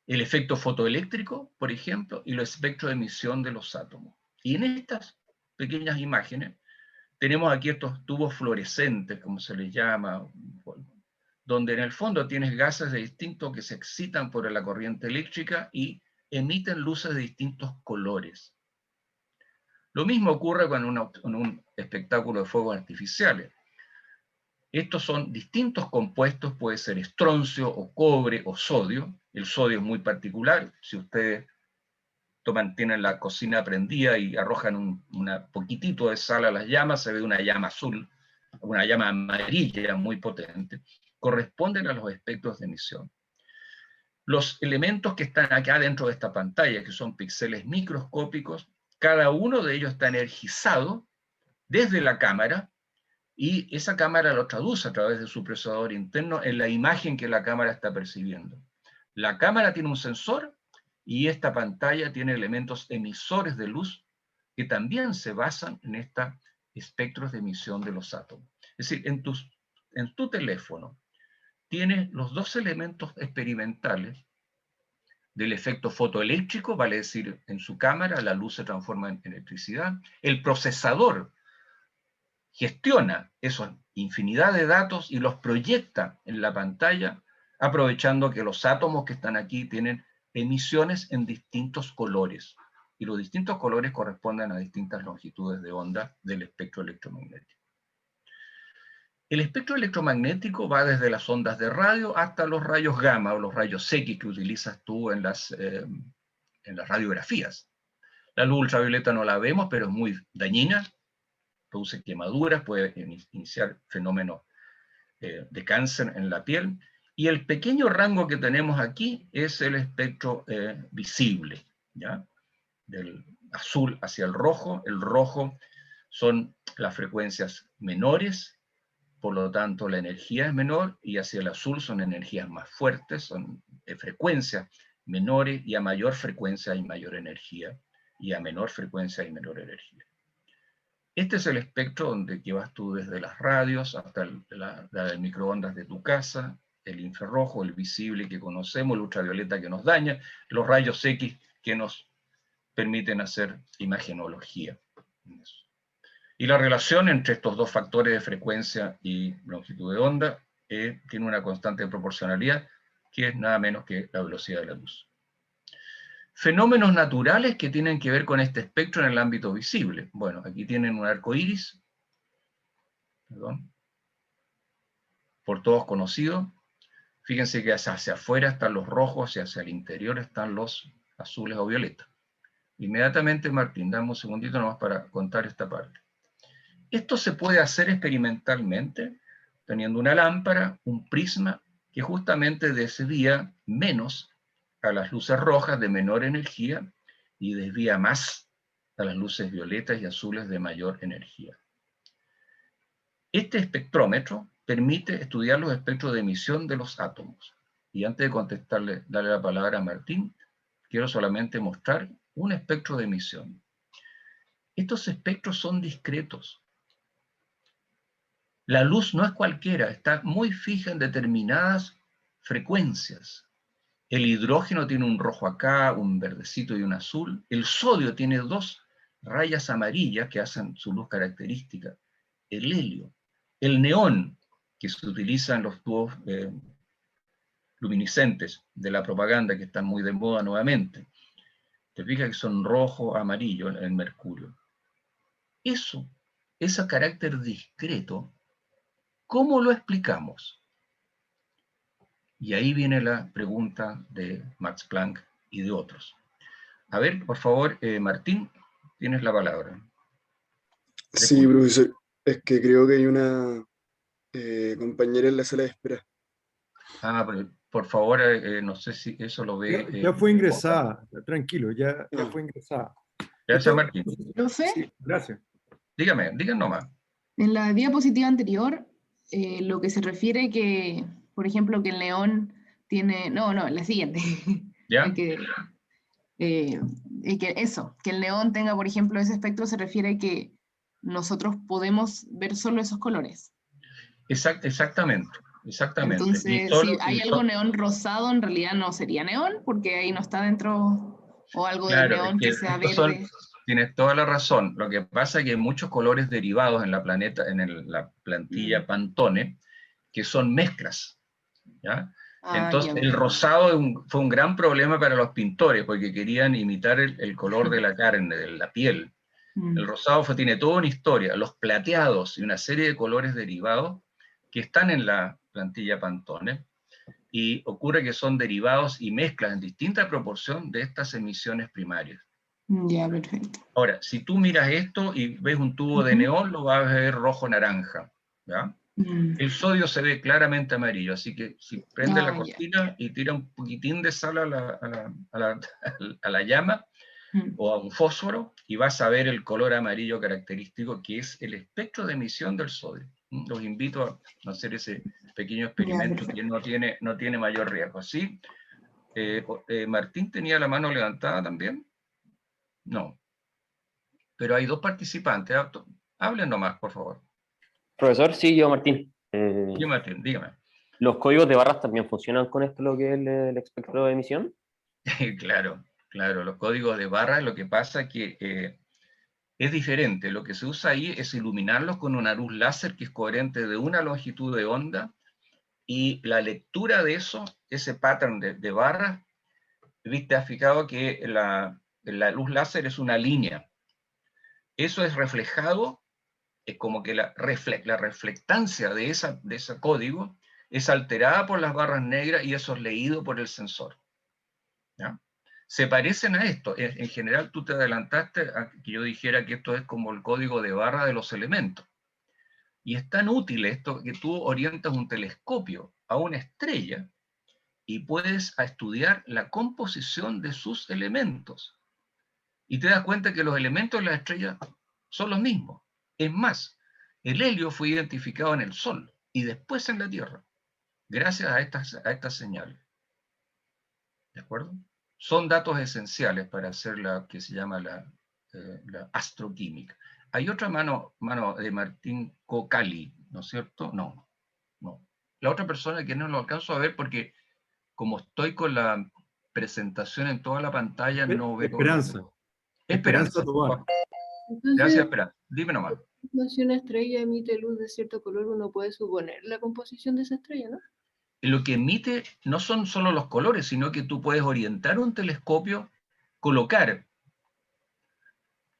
El efecto fotoeléctrico, por ejemplo, y los espectros de emisión de los átomos. Y en estas pequeñas imágenes tenemos aquí estos tubos fluorescentes, como se les llama, donde en el fondo tienes gases de distinto que se excitan por la corriente eléctrica y emiten luces de distintos colores. Lo mismo ocurre con un espectáculo de fuegos artificiales. Estos son distintos compuestos, puede ser estroncio o cobre o sodio. El sodio es muy particular. Si ustedes tienen la cocina prendida y arrojan un poquitito de sal a las llamas, se ve una llama azul, una llama amarilla muy potente. Corresponden a los espectros de emisión. Los elementos que están acá dentro de esta pantalla, que son píxeles microscópicos, cada uno de ellos está energizado desde la cámara, y esa cámara lo traduce a través de su procesador interno en la imagen que la cámara está percibiendo. La cámara tiene un sensor, y esta pantalla tiene elementos emisores de luz que también se basan en estos espectros de emisión de los átomos. Es decir, en tu teléfono tienes los dos elementos experimentales del efecto fotoeléctrico, vale decir, en su cámara la luz se transforma en electricidad. El procesador gestiona esa infinidad de datos y los proyecta en la pantalla, aprovechando que los átomos que están aquí tienen emisiones en distintos colores, y los distintos colores corresponden a distintas longitudes de onda del espectro electromagnético. El espectro electromagnético va desde las ondas de radio hasta los rayos gamma o los rayos X que utilizas tú en las radiografías. La luz ultravioleta no la vemos, pero es muy dañina, produce quemaduras, puede iniciar fenómenos de cáncer en la piel, y el pequeño rango que tenemos aquí es el espectro visible, ¿ya? Del azul hacia el rojo son las frecuencias menores, por lo tanto la energía es menor, y hacia el azul son energías más fuertes, son frecuencias menores, y a mayor frecuencia hay mayor energía, y a menor frecuencia hay menor energía. Este es el espectro donde vas tú desde las radios hasta el microondas de tu casa, el infrarrojo, el visible que conocemos, el ultravioleta que nos daña, los rayos X que nos permiten hacer imagenología. Y la relación entre estos dos factores de frecuencia y longitud de onda tiene una constante de proporcionalidad, que es nada menos que la velocidad de la luz. Fenómenos naturales que tienen que ver con este espectro en el ámbito visible. Bueno, aquí tienen un arco iris, por todos conocido. Fíjense que hacia afuera están los rojos y hacia el interior están los azules o violetas. Inmediatamente, Martín, dame un segundito nomás para contar esta parte. Esto se puede hacer experimentalmente teniendo una lámpara, un prisma, que justamente desvía menos a las luces rojas de menor energía y desvía más a las luces violetas y azules de mayor energía. Este espectrómetro permite estudiar los espectros de emisión de los átomos. Y antes de contestarle, darle la palabra a Martín, quiero solamente mostrar un espectro de emisión. Estos espectros son discretos. La luz no es cualquiera, está muy fija en determinadas frecuencias. El hidrógeno tiene un rojo acá, un verdecito y un azul. El sodio tiene dos rayas amarillas que hacen su luz característica. El helio. El neón, que se utiliza en los tubos luminiscentes de la propaganda, que están muy de moda nuevamente. Te fijas que son rojo, amarillo, el mercurio. Ese carácter discreto, ¿cómo lo explicamos? Y ahí viene la pregunta de Max Planck y de otros. A ver, por favor, Martín, tienes la palabra. Sí, profesor. Es que creo que hay una compañera en la sala de espera. Ah, por favor, no sé si eso lo ve. Ya fue ingresada, tranquilo, ya fue ingresada. Gracias, Martín. Profe, sí, gracias. Dígame nomás. en la diapositiva anterior, lo que se refiere que, por ejemplo, que el neón tiene... No, la siguiente. ¿Ya? que el neón tenga, por ejemplo, ese espectro se refiere a que nosotros podemos ver solo esos colores. Exactamente. Entonces, si hay algo neón rosado, en realidad no sería neón, porque ahí no está dentro, o algo de neón que sea verde. Tienes toda la razón. Lo que pasa es que hay muchos colores derivados en la plantilla Pantone, que son mezclas. ¿ya? Entonces, el rosado fue un gran problema para los pintores, porque querían imitar el color de la carne, de la piel. El rosado tiene toda una historia, los plateados y una serie de colores derivados que están en la plantilla Pantone, y ocurre que son derivados y mezclas en distinta proporción de estas emisiones primarias. Ya, perfecto. Ahora, si tú miras esto y ves un tubo de neón, lo vas a ver rojo-naranja, ¿ya? El sodio se ve claramente amarillo, así que si prende la cortina y tira un poquitín de sal a la llama, o a un fósforo, y vas a ver el color amarillo característico, que es el espectro de emisión del sodio. Los invito a hacer ese pequeño experimento que no tiene mayor riesgo. ¿Sí? ¿Martín tenía la mano levantada también? No. Pero hay dos participantes. Hablen nomás, por favor. Profesor, sí, yo, Martín. Yo, Martín, dígame. ¿Los códigos de barras también funcionan con esto, lo que es el espectro de emisión? Claro, los códigos de barras, lo que pasa es que es diferente. Lo que se usa ahí es iluminarlos con una luz láser que es coherente de una longitud de onda, y la lectura de eso, ese pattern de barras, viste, has fijado que la luz láser es una línea. Eso es reflejado, es como que la reflectancia de ese código es alterada por las barras negras, y eso es leído por el sensor. ¿Ya? Se parecen a esto. En general, tú te adelantaste a que yo dijera que esto es como el código de barra de los elementos. Y es tan útil esto que tú orientas un telescopio a una estrella y puedes estudiar la composición de sus elementos. Y te das cuenta que los elementos de la estrella son los mismos. Es más, el helio fue identificado en el Sol y después en la Tierra, gracias a estas señales. ¿De acuerdo? Son datos esenciales para hacer la que se llama la astroquímica. Hay otra mano de Martín Cocali, ¿no es cierto? No. La otra persona que no lo alcanzo a ver porque como estoy con la presentación en toda la pantalla, no veo. Esperanza. Tobar. Gracias, Esperanza. Dime nomás. Si una estrella emite luz de cierto color, uno puede suponer la composición de esa estrella, ¿no? Lo que emite no son solo los colores, sino que tú puedes orientar un telescopio,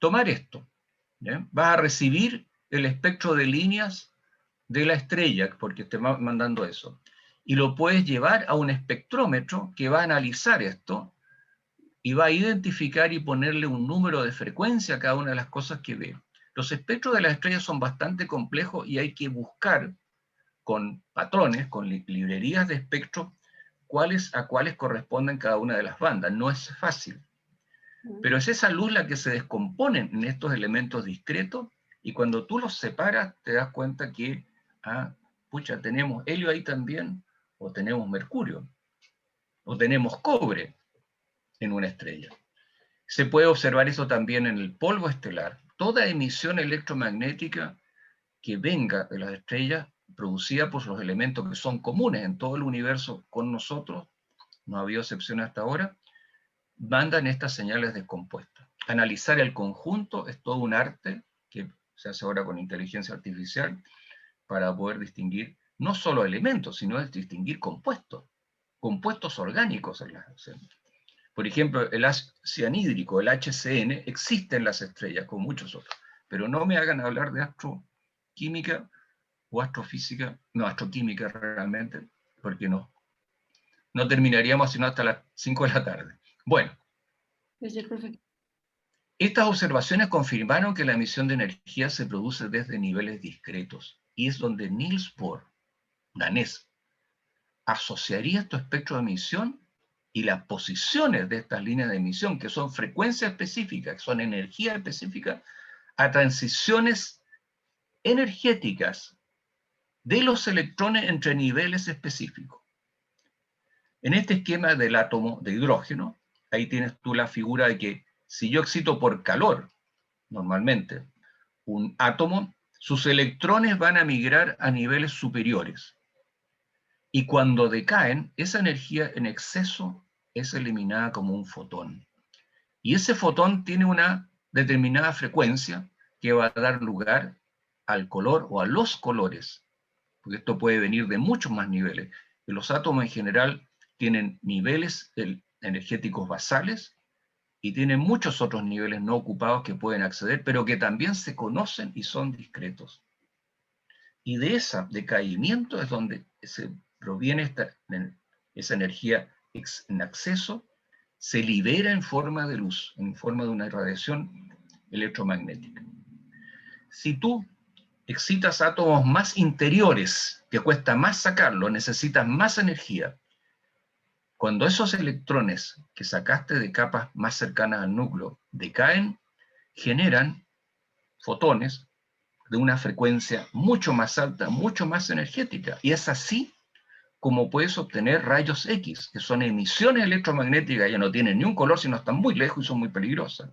tomar esto, ¿ya? Vas a recibir el espectro de líneas de la estrella, porque te va mandando eso, y lo puedes llevar a un espectrómetro que va a analizar esto, y va a identificar y ponerle un número de frecuencia a cada una de las cosas que ve. Los espectros de las estrellas son bastante complejos y hay que buscar con patrones, con librerías de espectro, a cuáles corresponden cada una de las bandas. No es fácil. Pero es esa luz la que se descompone en estos elementos discretos, y cuando tú los separas te das cuenta que, pucha, tenemos helio ahí también, o tenemos mercurio, o tenemos cobre en una estrella. Se puede observar eso también en el polvo estelar. Toda emisión electromagnética que venga de las estrellas, producida por los elementos que son comunes en todo el universo con nosotros, no ha habido excepción hasta ahora, mandan estas señales descompuestas. Analizar el conjunto es todo un arte que se hace ahora con inteligencia artificial para poder distinguir no solo elementos, sino distinguir compuestos orgánicos en las estrellas. Por ejemplo, el ácido cianhídrico, el HCN, existe en las estrellas, con muchos otros. Pero no me hagan hablar de astroquímica o astrofísica, no, astroquímica realmente, porque no terminaríamos sino hasta las 5 de la tarde. Bueno, estas observaciones confirmaron que la emisión de energía se produce desde niveles discretos, y es donde Niels Bohr, danés, asociaría estos espectros de emisión y las posiciones de estas líneas de emisión, que son frecuencias específicas, que son energía específica, a transiciones energéticas de los electrones entre niveles específicos. En este esquema del átomo de hidrógeno, ahí tienes tú la figura de que si yo excito por calor, normalmente, un átomo, sus electrones van a migrar a niveles superiores. Y cuando decaen, esa energía en exceso es eliminada como un fotón. Y ese fotón tiene una determinada frecuencia que va a dar lugar al color o a los colores, porque esto puede venir de muchos más niveles. que los átomos en general tienen niveles energéticos basales y tienen muchos otros niveles no ocupados que pueden acceder, pero que también se conocen y son discretos. Y de ese decaimiento es donde se proviene esa energía en acceso, se libera en forma de luz, en forma de una irradiación electromagnética. Si tú excitas átomos más interiores, que cuesta más sacarlo, necesitas más energía, cuando esos electrones que sacaste de capas más cercanas al núcleo decaen, generan fotones de una frecuencia mucho más alta, mucho más energética. Y es así como puedes obtener rayos X, que son emisiones electromagnéticas, ya no tienen ni un color, sino están muy lejos y son muy peligrosas.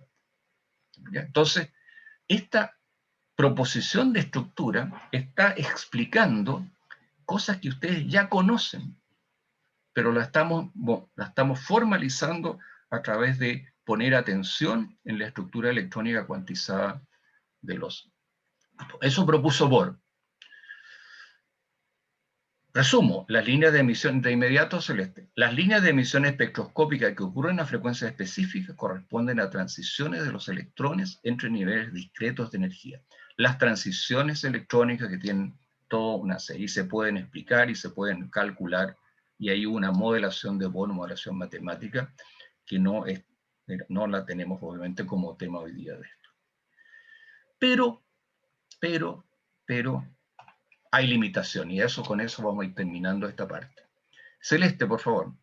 ¿Ya? Entonces, esta proposición de estructura está explicando cosas que ustedes ya conocen, pero la estamos formalizando a través de poner atención en la estructura electrónica cuantizada de los átomos. Eso propuso Bohr. Resumo, las líneas de emisión de inmediato celeste. Las líneas de emisión espectroscópica que ocurren a frecuencias específicas corresponden a transiciones de los electrones entre niveles discretos de energía. Las transiciones electrónicas que tienen toda una serie, y se pueden explicar y se pueden calcular, y hay una modelación de Bohr, modelación matemática, que no la tenemos obviamente como tema hoy día de esto. Pero, hay limitación, y con eso vamos a ir terminando esta parte. Celeste, por favor.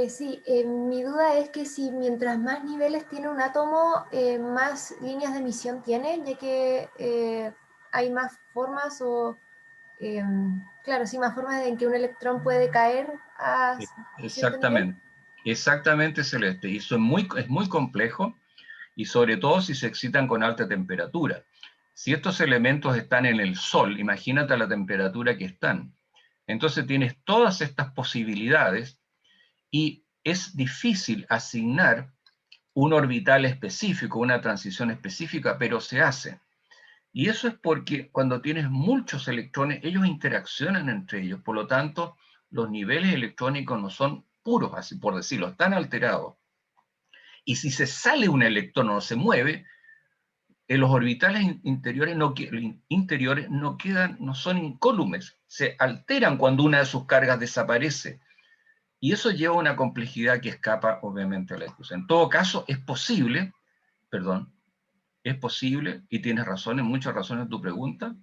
Sí, mi duda es que si mientras más niveles tiene un átomo, más líneas de emisión tiene, ya que hay más formas claro, sí, más formas en que un electrón puede caer a cierto nivel. Exactamente, Celeste. Y eso es muy complejo, y sobre todo si se excitan con alta temperatura. Si estos elementos están en el Sol, imagínate la temperatura que están. Entonces tienes todas estas posibilidades y es difícil asignar un orbital específico, una transición específica, pero se hace. Y eso es porque cuando tienes muchos electrones, ellos interaccionan entre ellos, por lo tanto, los niveles electrónicos no son puros, así por decirlo, están alterados. Y si se sale un electrón o se mueve, los orbitales interiores no son incólumes, se alteran cuando una de sus cargas desaparece. Y eso lleva a una complejidad que escapa obviamente a la discusión. En todo caso, es posible, y tienes razones, muchas razones en tu pregunta,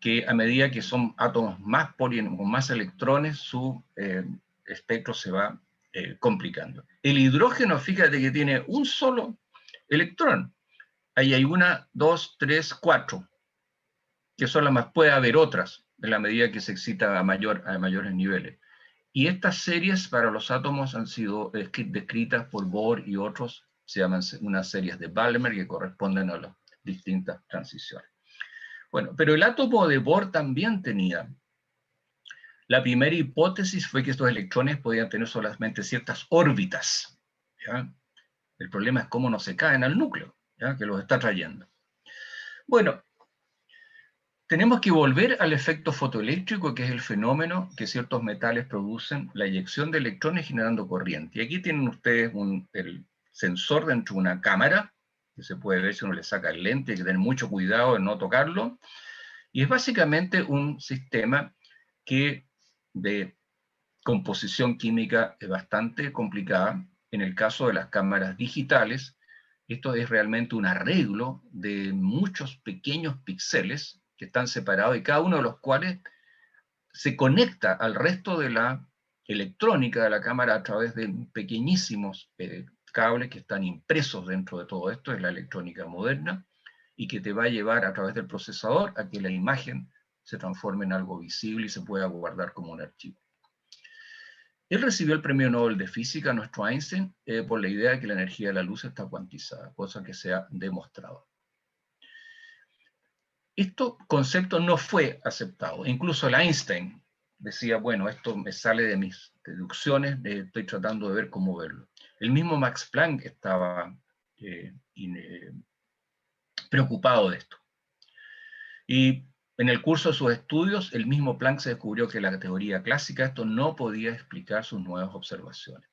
que a medida que son átomos más con más electrones, su espectro se va complicando. El hidrógeno, fíjate que tiene un solo electrón. Ahí hay 1, 2, 3, 4, que son las más, puede haber otras, en la medida que se excita a mayores niveles. Y estas series para los átomos han sido descritas por Bohr y otros, se llaman unas series de Balmer, que corresponden a las distintas transiciones. Bueno, pero el átomo de Bohr también tenía. La primera hipótesis fue que estos electrones podían tener solamente ciertas órbitas, ¿ya? El problema es cómo no se caen al núcleo, ¿ya? Que los está trayendo. Bueno, tenemos que volver al efecto fotoeléctrico, que es el fenómeno que ciertos metales producen, la eyección de electrones generando corriente. Y aquí tienen ustedes el sensor dentro de una cámara, que se puede ver si uno le saca el lente, hay que tener mucho cuidado en no tocarlo. Y es básicamente un sistema de composición química bastante complicada. En el caso de las cámaras digitales, esto es realmente un arreglo de muchos pequeños píxeles que están separados y cada uno de los cuales se conecta al resto de la electrónica de la cámara a través de pequeñísimos cables que están impresos dentro de todo esto. Es la electrónica moderna, y que te va a llevar a través del procesador a que la imagen se transforme en algo visible y se pueda guardar como un archivo. Él recibió el premio Nobel de Física, nuestro Einstein, por la idea de que la energía de la luz está cuantizada, cosa que se ha demostrado. Este concepto no fue aceptado. Incluso el Einstein decía, bueno, esto me sale de mis deducciones, estoy tratando de ver cómo verlo. El mismo Max Planck estaba preocupado de esto. Y en el curso de sus estudios, el mismo Planck se descubrió que la teoría clásica esto no podía explicar sus nuevas observaciones.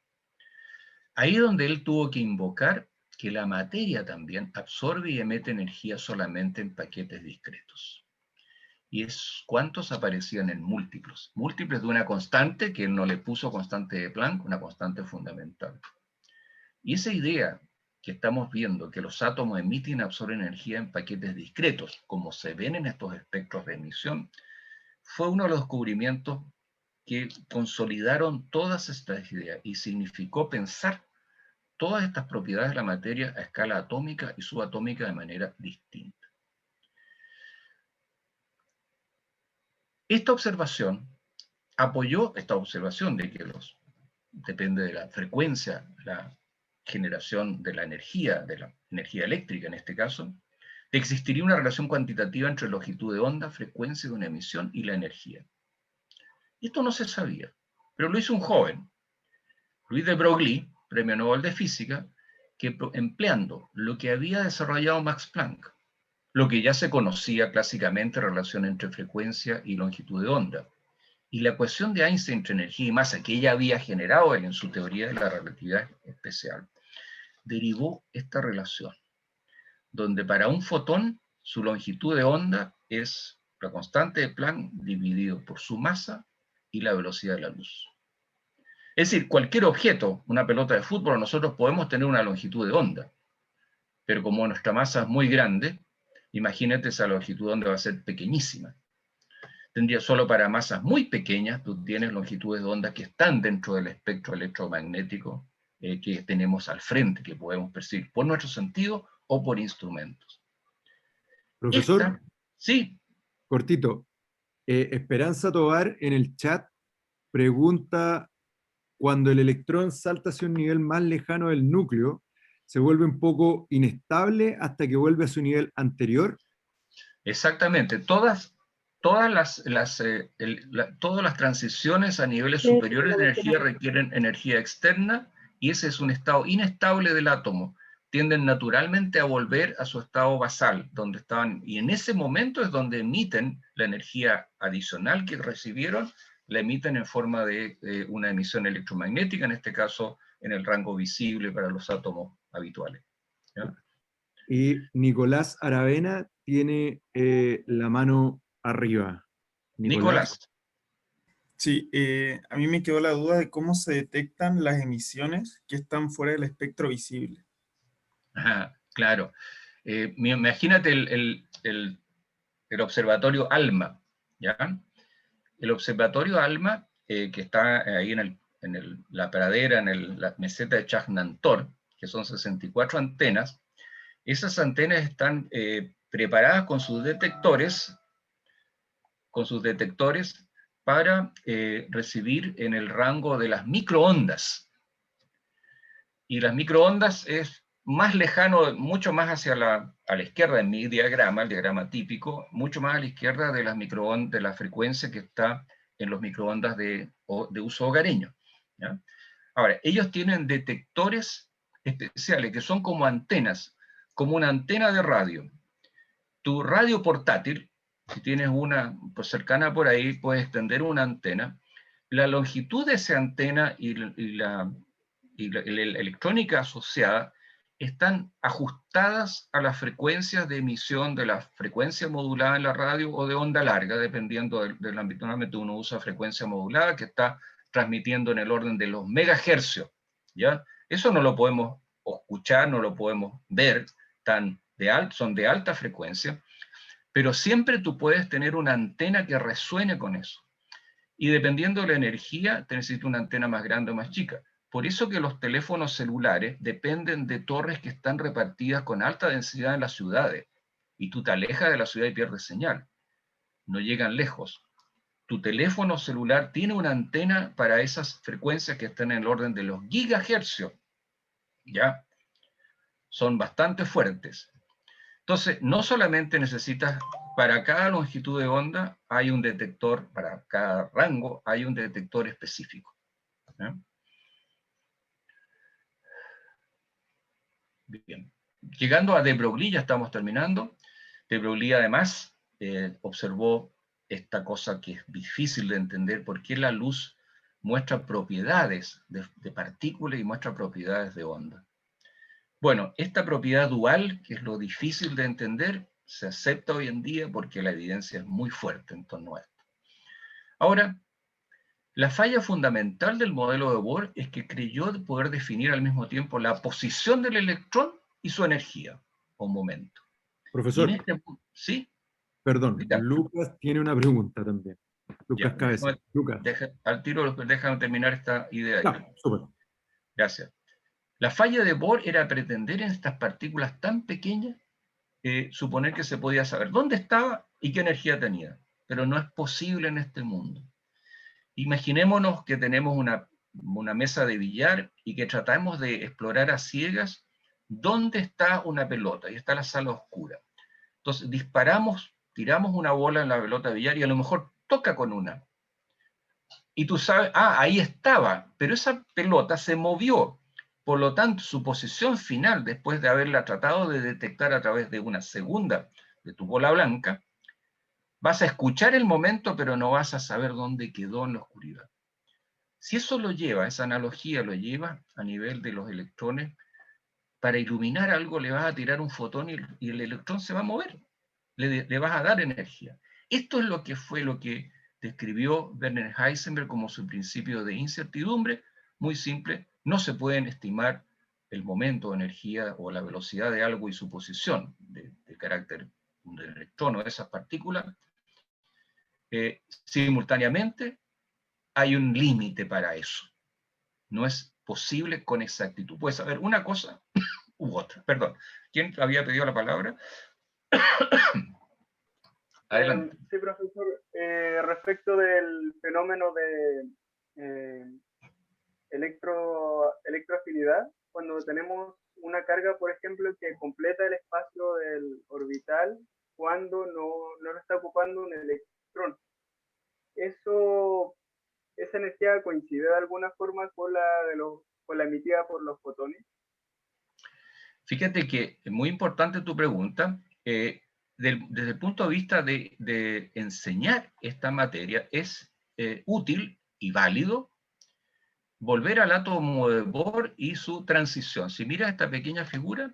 Ahí es donde él tuvo que invocar que la materia también absorbe y emite energía solamente en paquetes discretos. Y es cuántos aparecían en múltiplos. Múltiples de una constante, que él no le puso constante de Planck, una constante fundamental. Y esa idea que estamos viendo, que los átomos emiten y absorben energía en paquetes discretos, como se ven en estos espectros de emisión, fue uno de los descubrimientos que consolidaron todas estas ideas y significó pensar todas estas propiedades de la materia a escala atómica y subatómica de manera distinta. Esta observación apoyó esta observación de que depende de la frecuencia, la generación de la energía eléctrica en este caso, existiría una relación cuantitativa entre longitud de onda, frecuencia de una emisión y la energía. Esto no se sabía, pero lo hizo un joven, Louis de Broglie, premio Nobel de Física, que empleando lo que había desarrollado Max Planck, lo que ya se conocía clásicamente en relación entre frecuencia y longitud de onda, y la ecuación de Einstein entre energía y masa que ella había generado él en su teoría de la relatividad especial, derivó esta relación, donde para un fotón su longitud de onda es la constante de Planck dividido por su masa y la velocidad de la luz. Es decir, cualquier objeto, una pelota de fútbol, nosotros podemos tener una longitud de onda, pero como nuestra masa es muy grande, imagínate esa longitud de onda va a ser pequeñísima. Tendría solo para masas muy pequeñas, tú tienes longitudes de onda que están dentro del espectro electromagnético que tenemos al frente, que podemos percibir por nuestro sentido o por instrumentos. Profesor, sí. Cortito. Esperanza Tovar en el chat pregunta, cuando el electrón salta hacia un nivel más lejano del núcleo, ¿se vuelve un poco inestable hasta que vuelve a su nivel anterior? Exactamente. Todas las transiciones a niveles superiores de energía requieren energía externa, y ese es un estado inestable del átomo. Tienden naturalmente a volver a su estado basal, donde estaban, y en ese momento es donde emiten la energía adicional que recibieron, la emiten en forma de una emisión electromagnética, en este caso en el rango visible para los átomos habituales. ¿Ya? Y Nicolás Aravena tiene la mano arriba. Nicolás. Sí, a mí me quedó la duda de cómo se detectan las emisiones que están fuera del espectro visible. Ajá, claro. Imagínate el observatorio ALMA, ¿ya? El observatorio ALMA, que está ahí en la pradera, en la meseta de Chajnantor, que son 64 antenas. Esas antenas están preparadas con sus detectores para recibir en el rango de las microondas. Y las microondas es más lejano, mucho más a la izquierda en mi diagrama, el diagrama típico, mucho más a la izquierda de las microondas, de la frecuencia que está en los microondas de uso hogareño, ¿ya? Ahora, ellos tienen detectores especiales que son como antenas, como una antena de radio. Tu radio portátil, si tienes una pues, cercana por ahí, puedes extender una antena. La longitud de esa antena y la electrónica asociada están ajustadas a las frecuencias de emisión de la frecuencia modulada en la radio o de onda larga, dependiendo del ámbito. Normalmente uno usa frecuencia modulada, que está transmitiendo en el orden de los megahercios, ¿ya? Eso no lo podemos escuchar, no lo podemos ver, son de alta frecuencia, pero siempre tú puedes tener una antena que resuene con eso. Y dependiendo de la energía, te necesitas una antena más grande o más chica. Por eso que los teléfonos celulares dependen de torres que están repartidas con alta densidad en las ciudades. Y tú te alejas de la ciudad y pierdes señal. No llegan lejos. Tu teléfono celular tiene una antena para esas frecuencias que están en el orden de los gigahercios. ¿Ya? Son bastante fuertes. Entonces, no solamente necesitas, para cada longitud de onda hay un detector, para cada rango hay un detector específico. ¿Ya? Bien. Llegando a de Broglie, ya estamos terminando. De Broglie además observó esta cosa que es difícil de entender, por qué la luz muestra propiedades de partículas y muestra propiedades de onda. Bueno, esta propiedad dual, que es lo difícil de entender, se acepta hoy en día porque la evidencia es muy fuerte en torno a esto. Ahora, la falla fundamental del modelo de Bohr es que creyó poder definir al mismo tiempo la posición del electrón y su energía o momento. Profesor, ¿sí? Perdón, Mira. Lucas tiene una pregunta también. Lucas Cabeza. Lucas. Al tiro, déjame terminar esta idea. Ya, súper. Gracias. La falla de Bohr era pretender en estas partículas tan pequeñas suponer que se podía saber dónde estaba y qué energía tenía. Pero no es posible en este mundo. Imaginémonos que tenemos una mesa de billar y que tratamos de explorar a ciegas dónde está una pelota, y está la sala oscura. Entonces tiramos una bola en la pelota de billar y a lo mejor toca con una. Y tú sabes, ahí estaba, pero esa pelota se movió. Por lo tanto, su posición final, después de haberla tratado de detectar a través de una segunda de tu bola blanca, vas a escuchar el momento, pero no vas a saber dónde quedó en la oscuridad. Si eso esa analogía lo lleva a nivel de los electrones, para iluminar algo le vas a tirar un fotón y el electrón se va a mover. Le vas a dar energía. Esto es lo que describió Werner Heisenberg como su principio de incertidumbre, muy simple. No se pueden estimar el momento de energía o la velocidad de algo y su posición de carácter del electrón o de esas partículas. Simultáneamente hay un límite para eso. No es posible con exactitud. Puedes saber una cosa u otra. Perdón, ¿quién había pedido la palabra? Adelante. Sí, profesor. Respecto del fenómeno de electroafinidad, cuando tenemos una carga, por ejemplo, que completa el espacio del orbital cuando no lo está ocupando un electrón. ¿Esa energía coincide de alguna forma con la emitida por los fotones? Fíjate que es muy importante tu pregunta. Desde el punto de vista de enseñar esta materia, es útil y válido volver al átomo de Bohr y su transición. Si miras esta pequeña figura,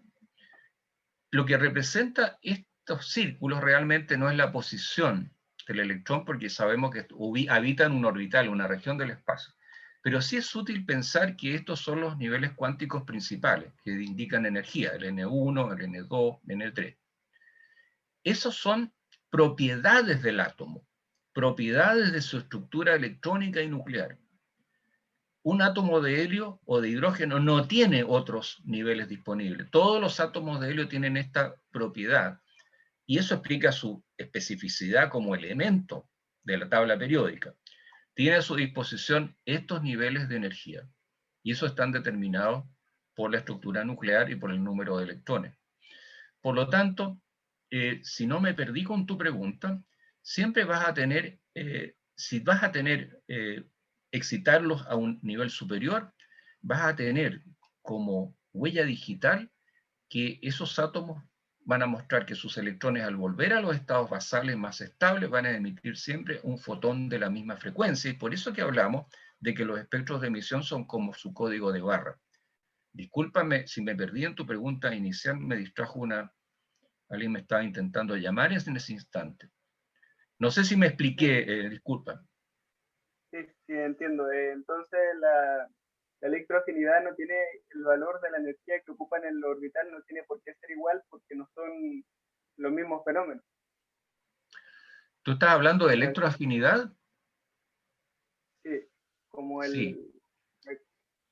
lo que representa estos círculos realmente no es la posición del electrón, porque sabemos que habita en un orbital, una región del espacio. Pero sí es útil pensar que estos son los niveles cuánticos principales, que indican energía, el N1, el N2, el N3. Esos son propiedades del átomo, propiedades de su estructura electrónica y nuclear. Un átomo de helio o de hidrógeno no tiene otros niveles disponibles. Todos los átomos de helio tienen esta propiedad, y eso explica su especificidad como elemento de la tabla periódica. Tiene a su disposición estos niveles de energía, y eso están determinados por la estructura nuclear y por el número de electrones. Por lo tanto, si no me perdí con tu pregunta, siempre vas a tener, si vas a tener, excitarlos a un nivel superior, vas a tener como huella digital que esos átomos van a mostrar que sus electrones, al volver a los estados basales más estables, van a emitir siempre un fotón de la misma frecuencia, y por eso que hablamos de que los espectros de emisión son como su código de barra. Discúlpame si me perdí en tu pregunta inicial, me distrajo alguien me estaba intentando llamar en ese instante. No sé si me expliqué, disculpa. Sí, entiendo. Entonces la electroafinidad no tiene el valor de la energía que ocupa en el orbital, no tiene por qué ser igual porque no son los mismos fenómenos. ¿Tú estás hablando de electroafinidad? Sí, como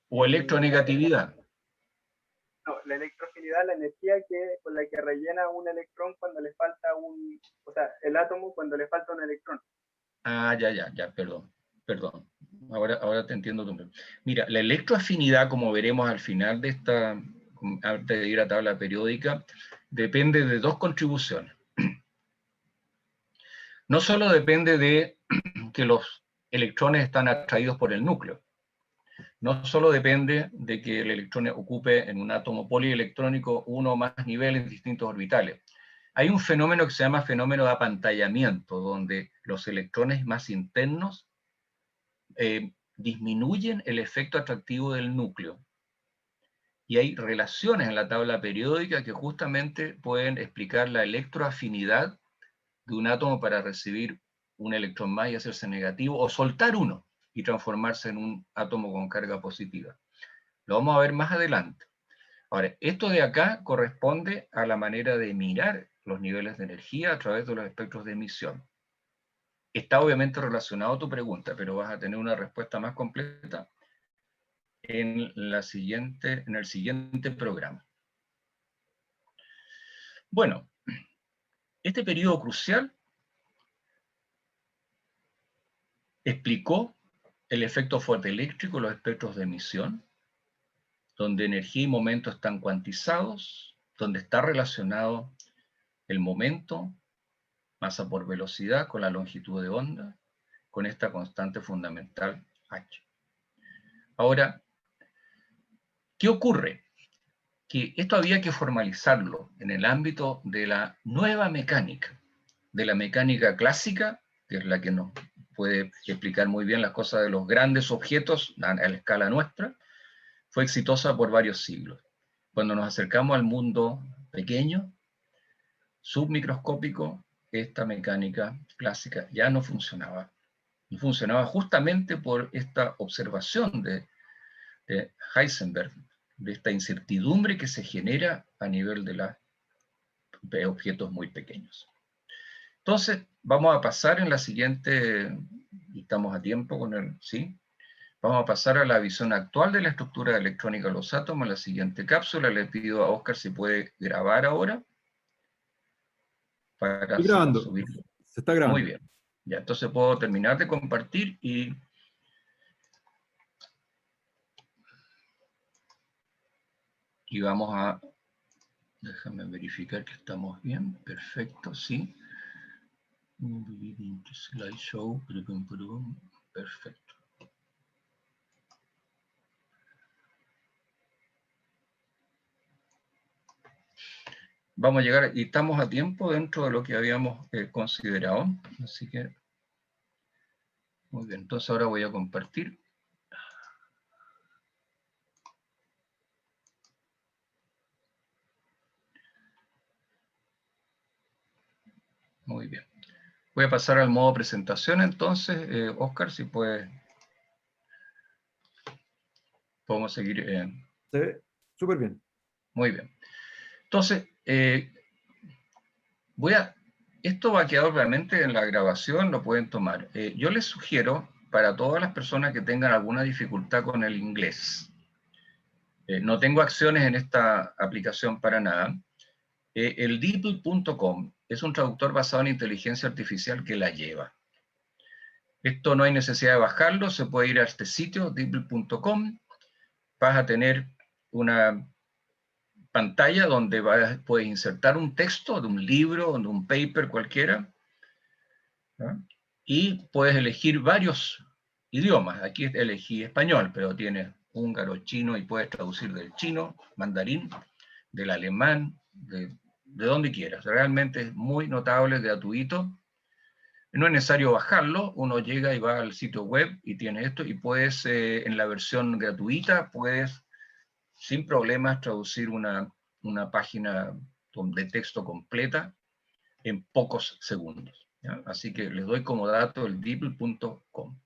¿O electronegatividad? No, la electroafinidad, la energía con la que rellena un electrón cuando le falta o sea, el átomo cuando le falta un electrón. Ah, ya, perdón. Ahora te entiendo. Mira, la electroafinidad, como veremos al final de antes de ir a tabla periódica, depende de dos contribuciones. No solo depende de que los electrones están atraídos por el núcleo, no solo depende de que el electrón ocupe en un átomo polielectrónico uno o más niveles en distintos orbitales. Hay un fenómeno que se llama fenómeno de apantallamiento, donde los electrones más internos disminuyen el efecto atractivo del núcleo. Y hay relaciones en la tabla periódica que justamente pueden explicar la electroafinidad de un átomo para recibir un electrón más y hacerse negativo, o soltar uno y transformarse en un átomo con carga positiva. Lo vamos a ver más adelante. Ahora, esto de acá corresponde a la manera de mirar los niveles de energía a través de los espectros de emisión. Está obviamente relacionado a tu pregunta, pero vas a tener una respuesta más completa en el siguiente programa. Bueno, este periodo crucial explicó el efecto fotoeléctrico, los espectros de emisión, donde energía y momento están cuantizados, donde está relacionado el momento, masa por velocidad, con la longitud de onda, con esta constante fundamental H. Ahora, ¿qué ocurre? Que esto había que formalizarlo en el ámbito de la nueva mecánica, de la mecánica clásica, que es la que nos puede explicar muy bien las cosas de los grandes objetos a la escala nuestra. Fue exitosa por varios siglos. Cuando nos acercamos al mundo pequeño, submicroscópico, esta mecánica clásica ya no funcionaba. No funcionaba justamente por esta observación de Heisenberg, de esta incertidumbre que se genera a nivel de objetos muy pequeños. Entonces, vamos a pasar en la siguiente, y estamos a tiempo con el, ¿sí? Vamos a pasar a la visión actual de la estructura electrónica de los átomos en la siguiente cápsula. Le pido a Oscar si puede grabar ahora. Estoy grabando. Subirlo. Se está grabando. Muy bien. Ya, entonces puedo terminar de compartir y vamos a... Déjame verificar que estamos bien. Perfecto, sí. Slideshow. Perfecto. Vamos a llegar, y estamos a tiempo dentro de lo que habíamos considerado. Así que, muy bien. Entonces ahora voy a compartir. Muy bien. Voy a pasar al modo presentación entonces. Oscar, si puedes. Podemos seguir. Se ve súper bien. Muy bien. Entonces, esto va a quedar obviamente en la grabación, lo pueden tomar. Yo les sugiero, para todas las personas que tengan alguna dificultad con el inglés, no tengo acciones en esta aplicación para nada, el DeepL.com es un traductor basado en inteligencia artificial que la lleva. Esto no hay necesidad de bajarlo, se puede ir a este sitio, DeepL.com, vas a tener una pantalla donde puedes insertar un texto de un libro, de un paper cualquiera, ¿no? Y puedes elegir varios idiomas. Aquí elegí español, pero tienes húngaro, chino, y puedes traducir del chino, mandarín, del alemán, de donde quieras. Realmente es muy notable, gratuito. No es necesario bajarlo, uno llega y va al sitio web y tiene esto, y puedes, en la versión gratuita, puedes sin problemas traducir una página de texto completa en pocos segundos, ¿ya? Así que les doy como dato el DeepL.com.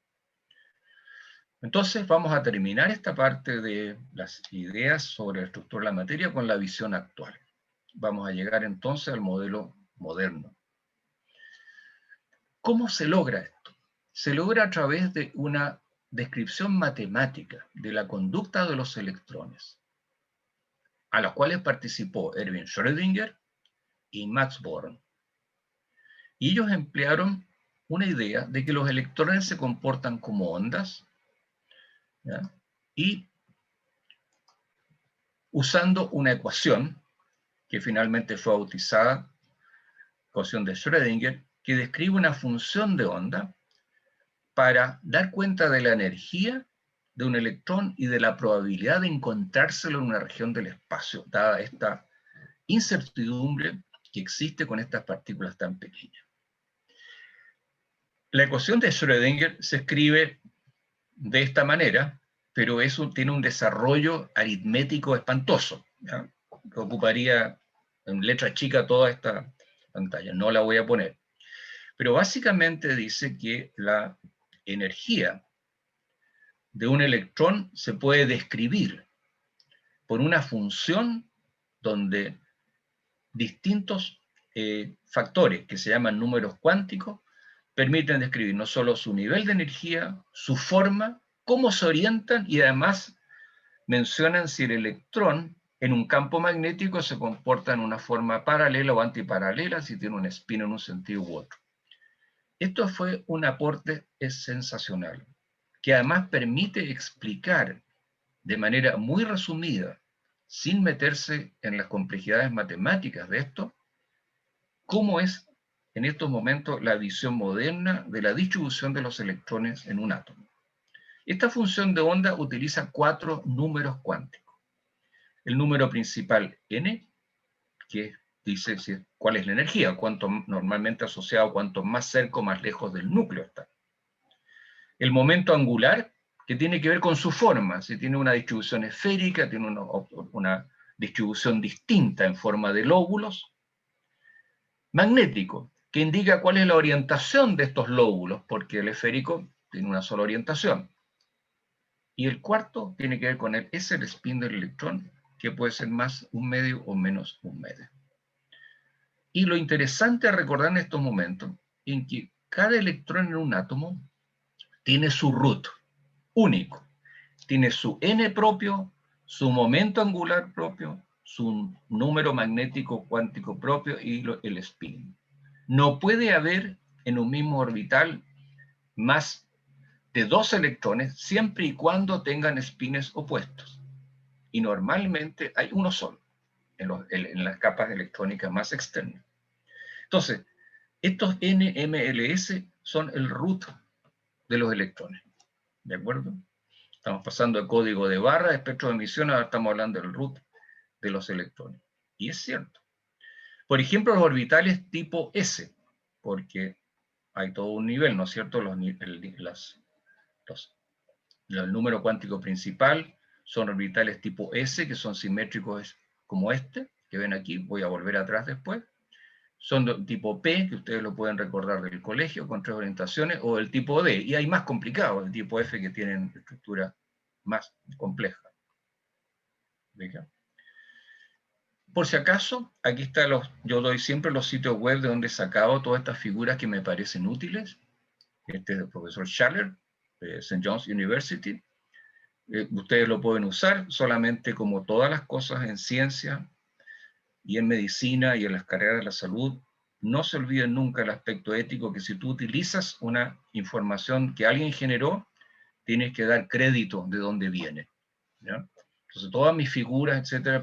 Entonces vamos a terminar esta parte de las ideas sobre la estructura de la materia con la visión actual. Vamos a llegar entonces al modelo moderno. ¿Cómo se logra esto? Se logra a través de una descripción matemática de la conducta de los electrones, a los cuales participó Erwin Schrödinger y Max Born. Y ellos emplearon una idea de que los electrones se comportan como ondas, ¿ya? Y usando una ecuación que finalmente fue bautizada ecuación de Schrödinger, que describe una función de onda para dar cuenta de la energía de un electrón y de la probabilidad de encontrárselo en una región del espacio, dada esta incertidumbre que existe con estas partículas tan pequeñas. La ecuación de Schrödinger se escribe de esta manera, pero eso tiene un desarrollo aritmético espantoso, ¿ya? Que ocuparía en letra chica toda esta pantalla, no la voy a poner. Pero básicamente dice que la energía de un electrón se puede describir por una función donde distintos factores que se llaman números cuánticos permiten describir no solo su nivel de energía, su forma, cómo se orientan, y además mencionan si el electrón en un campo magnético se comporta en una forma paralela o antiparalela, si tiene un spin en un sentido u otro. Esto fue un aporte sensacional, que además permite explicar de manera muy resumida, sin meterse en las complejidades matemáticas de esto, cómo es en estos momentos la visión moderna de la distribución de los electrones en un átomo. Esta función de onda utiliza 4 números cuánticos. El número principal n, que dice cuál es la energía, cuánto normalmente asociado, cuanto más cerca o más lejos del núcleo está. El momento angular, que tiene que ver con su forma, si tiene una distribución esférica, tiene una distribución distinta en forma de lóbulos. Magnético, que indica cuál es la orientación de estos lóbulos, porque el esférico tiene una sola orientación. Y el cuarto tiene que ver con el spin del electrón, que puede ser más un medio o menos un medio. Y lo interesante a recordar en estos momentos, en que cada electrón en un átomo tiene su root único, tiene su n propio, su momento angular propio, su número magnético cuántico propio y el spin. No puede haber en un mismo orbital más de 2 electrones siempre y cuando tengan spines opuestos. Y normalmente hay uno solo en las capas electrónicas más externas. Entonces, estos NMLS son el root de los electrones. ¿De acuerdo? Estamos pasando de código de barra, de espectro de emisión, ahora estamos hablando del root de los electrones. Y es cierto. Por ejemplo, los orbitales tipo S, porque hay todo un nivel, ¿no es cierto? El número cuántico principal son orbitales tipo S, que son simétricos como este, que ven aquí, voy a volver atrás después. Son de tipo P, que ustedes lo pueden recordar del colegio, con 3 orientaciones, o el tipo D, y hay más complicados, el tipo F, que tienen estructura más compleja. ¿Veis? Por si acaso, aquí está yo doy siempre los sitios web de donde he sacado todas estas figuras que me parecen útiles. Este es el profesor Schaller, de St. John's University. Ustedes lo pueden usar solamente, como todas las cosas en ciencia y en medicina y en las carreras de la salud. No se olviden nunca el aspecto ético, que si tú utilizas una información que alguien generó, tienes que dar crédito de dónde viene, ¿ya? Entonces todas mis figuras, etcétera,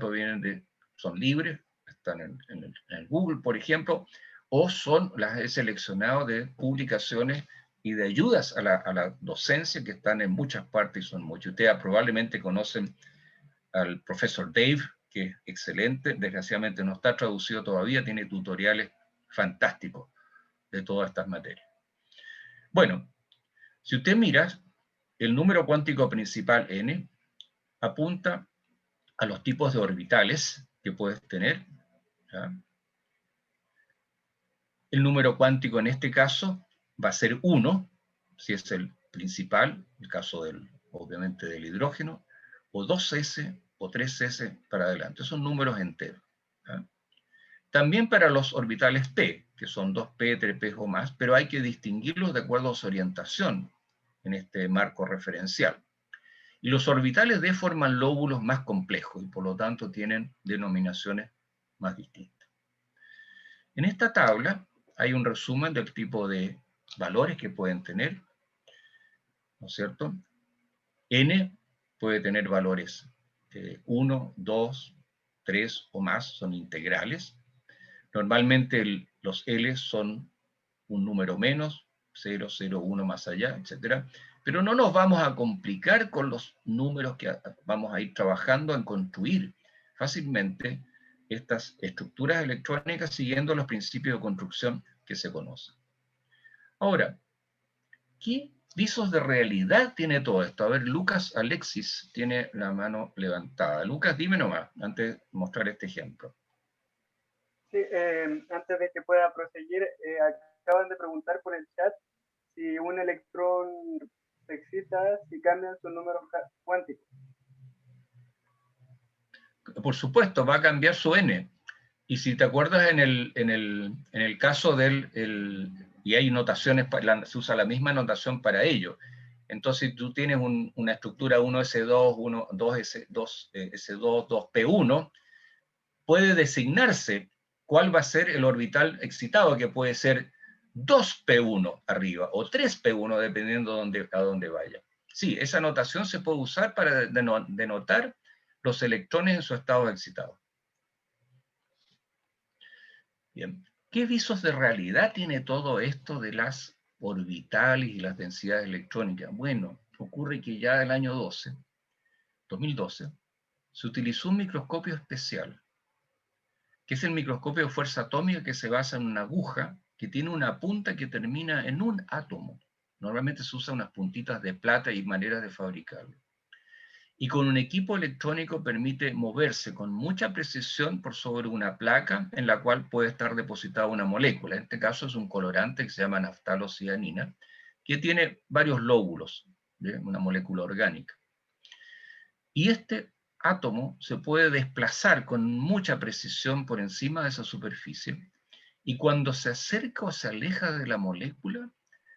son libres, están en el Google, por ejemplo, o las he seleccionado de publicaciones y de ayudas a la docencia, que están en muchas partes y son muchas. Ustedes probablemente conocen al profesor Dave, que es excelente, desgraciadamente no está traducido todavía, tiene tutoriales fantásticos de todas estas materias. Bueno, si usted mira, el número cuántico principal n apunta a los tipos de orbitales que puedes tener, ¿ya? El número cuántico en este caso va a ser 1, si es el principal, el caso obviamente del hidrógeno, o 2s o 3s para adelante. Son números enteros, ¿ya? También para los orbitales p, que son 2p, 3p o más, pero hay que distinguirlos de acuerdo a su orientación en este marco referencial. Y los orbitales d forman lóbulos más complejos y por lo tanto tienen denominaciones más distintas. En esta tabla hay un resumen del tipo de valores que pueden tener, ¿no es cierto? N puede tener valores 1, 2, 3 o más, son integrales. Normalmente los L son un número menos, 0, 0, 1 más allá, etc. Pero no nos vamos a complicar con los números que vamos a ir trabajando en construir fácilmente estas estructuras electrónicas siguiendo los principios de construcción que se conocen. Ahora, ¿qué visos de realidad tiene todo esto? A ver, Lucas Alexis tiene la mano levantada. Lucas, dime nomás, antes de mostrar este ejemplo. Sí, antes de que pueda proseguir, acaban de preguntar por el chat si un electrón se excita, si cambian su número cuántico. Por supuesto, va a cambiar su n. Y si te acuerdas en el caso y hay notaciones, se usa la misma notación para ello. Entonces, si tú tienes una estructura 1s2, 2s2, 2p1, puede designarse cuál va a ser el orbital excitado, que puede ser 2p1 arriba o 3p1, dependiendo a dónde vaya. Sí, esa notación se puede usar para denotar los electrones en su estado excitado. Bien, ¿qué visos de realidad tiene todo esto de las orbitales y las densidades electrónicas? Bueno, ocurre que ya del año 2012, se utilizó un microscopio especial, que es el microscopio de fuerza atómica, que se basa en una aguja que tiene una punta que termina en un átomo. Normalmente se usan unas puntitas de plata y maneras de fabricarlo. Y con un equipo electrónico permite moverse con mucha precisión por sobre una placa en la cual puede estar depositada una molécula. En este caso es un colorante que se llama naftalocianina, que tiene varios lóbulos, ¿sí? Una molécula orgánica. Y este átomo se puede desplazar con mucha precisión por encima de esa superficie, y cuando se acerca o se aleja de la molécula,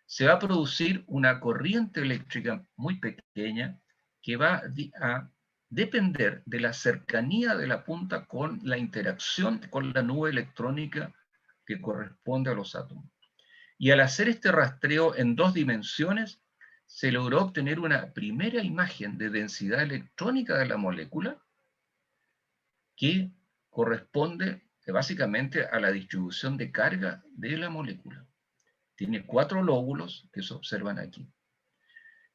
se va a producir una corriente eléctrica muy pequeña que va a depender de la cercanía de la punta con la interacción con la nube electrónica que corresponde a los átomos. Y al hacer este rastreo en 2 dimensiones, se logró obtener una primera imagen de densidad electrónica de la molécula que corresponde básicamente a la distribución de carga de la molécula. Tiene 4 lóbulos que se observan aquí.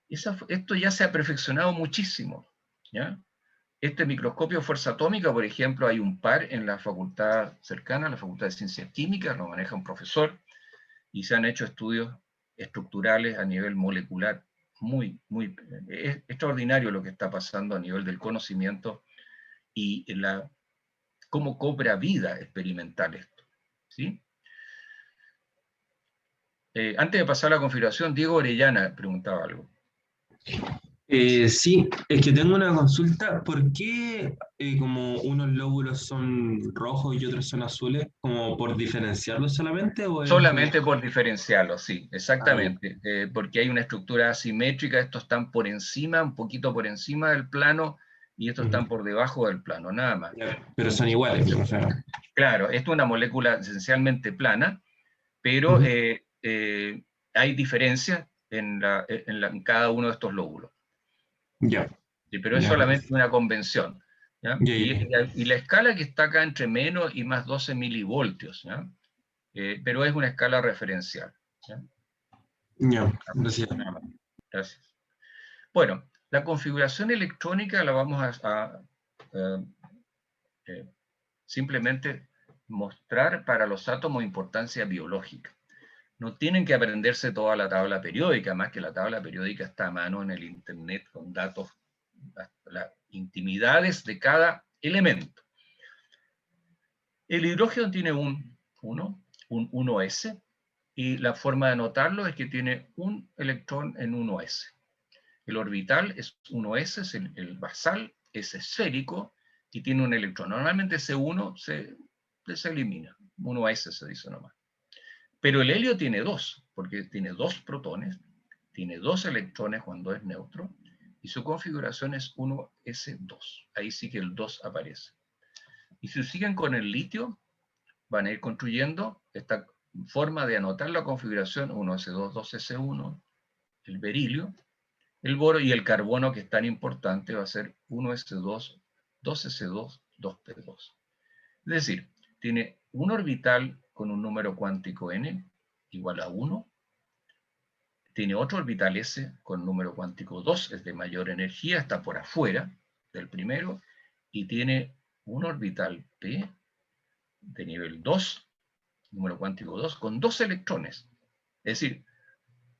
Esto ya se ha perfeccionado muchísimo, ¿ya? Este microscopio de fuerza atómica, por ejemplo, hay un par en la facultad cercana, la Facultad de Ciencias Químicas, lo maneja un profesor, y se han hecho estudios estructurales a nivel molecular. Es extraordinario lo que está pasando a nivel del conocimiento y cómo cobra vida experimental esto, ¿sí? Antes de pasar a la configuración, Diego Orellana preguntaba algo. Sí, es que tengo una consulta. ¿Por qué como unos lóbulos son rojos y otros son azules? ¿Como por diferenciarlos solamente? ¿O Solamente por diferenciarlos, sí, exactamente. Porque hay una estructura asimétrica, estos están por encima, un poquito por encima del plano, y estos están por debajo del plano, nada más. Pero son iguales, o sea. Claro, esto es una molécula esencialmente plana, pero hay diferencias en cada uno de estos lóbulos. Ya. Sí, pero es solamente una convención, ¿ya? Y la escala que está acá entre menos y más 12 milivoltios, ¿ya? Pero es una escala referencial, ¿ya? Gracias. Gracias. Bueno, la configuración electrónica la vamos a simplemente mostrar para los átomos de importancia biológica. No tienen que aprenderse toda la tabla periódica, más que la tabla periódica está a mano en el internet con datos, las intimidades de cada elemento. El hidrógeno tiene un 1s, y la forma de anotarlo es que tiene un electrón en 1s. El orbital es 1s, es el basal, es esférico y tiene un electrón. Normalmente ese 1 se elimina, 1s se dice nomás. Pero el helio tiene 2, porque tiene 2 protones, tiene 2 electrones cuando es neutro, y su configuración es 1s2. Ahí sí que el 2 aparece. Y si siguen con el litio, van a ir construyendo esta forma de anotar la configuración 1s2, 2s1, el berilio, el boro y el carbono, que es tan importante, va a ser 1s2, 2s2, 2p2. Es decir, tiene un orbital con un número cuántico n igual a 1, tiene otro orbital s con número cuántico 2, es de mayor energía, está por afuera del primero, y tiene un orbital p de nivel 2, número cuántico 2, con 2 electrones. Es decir,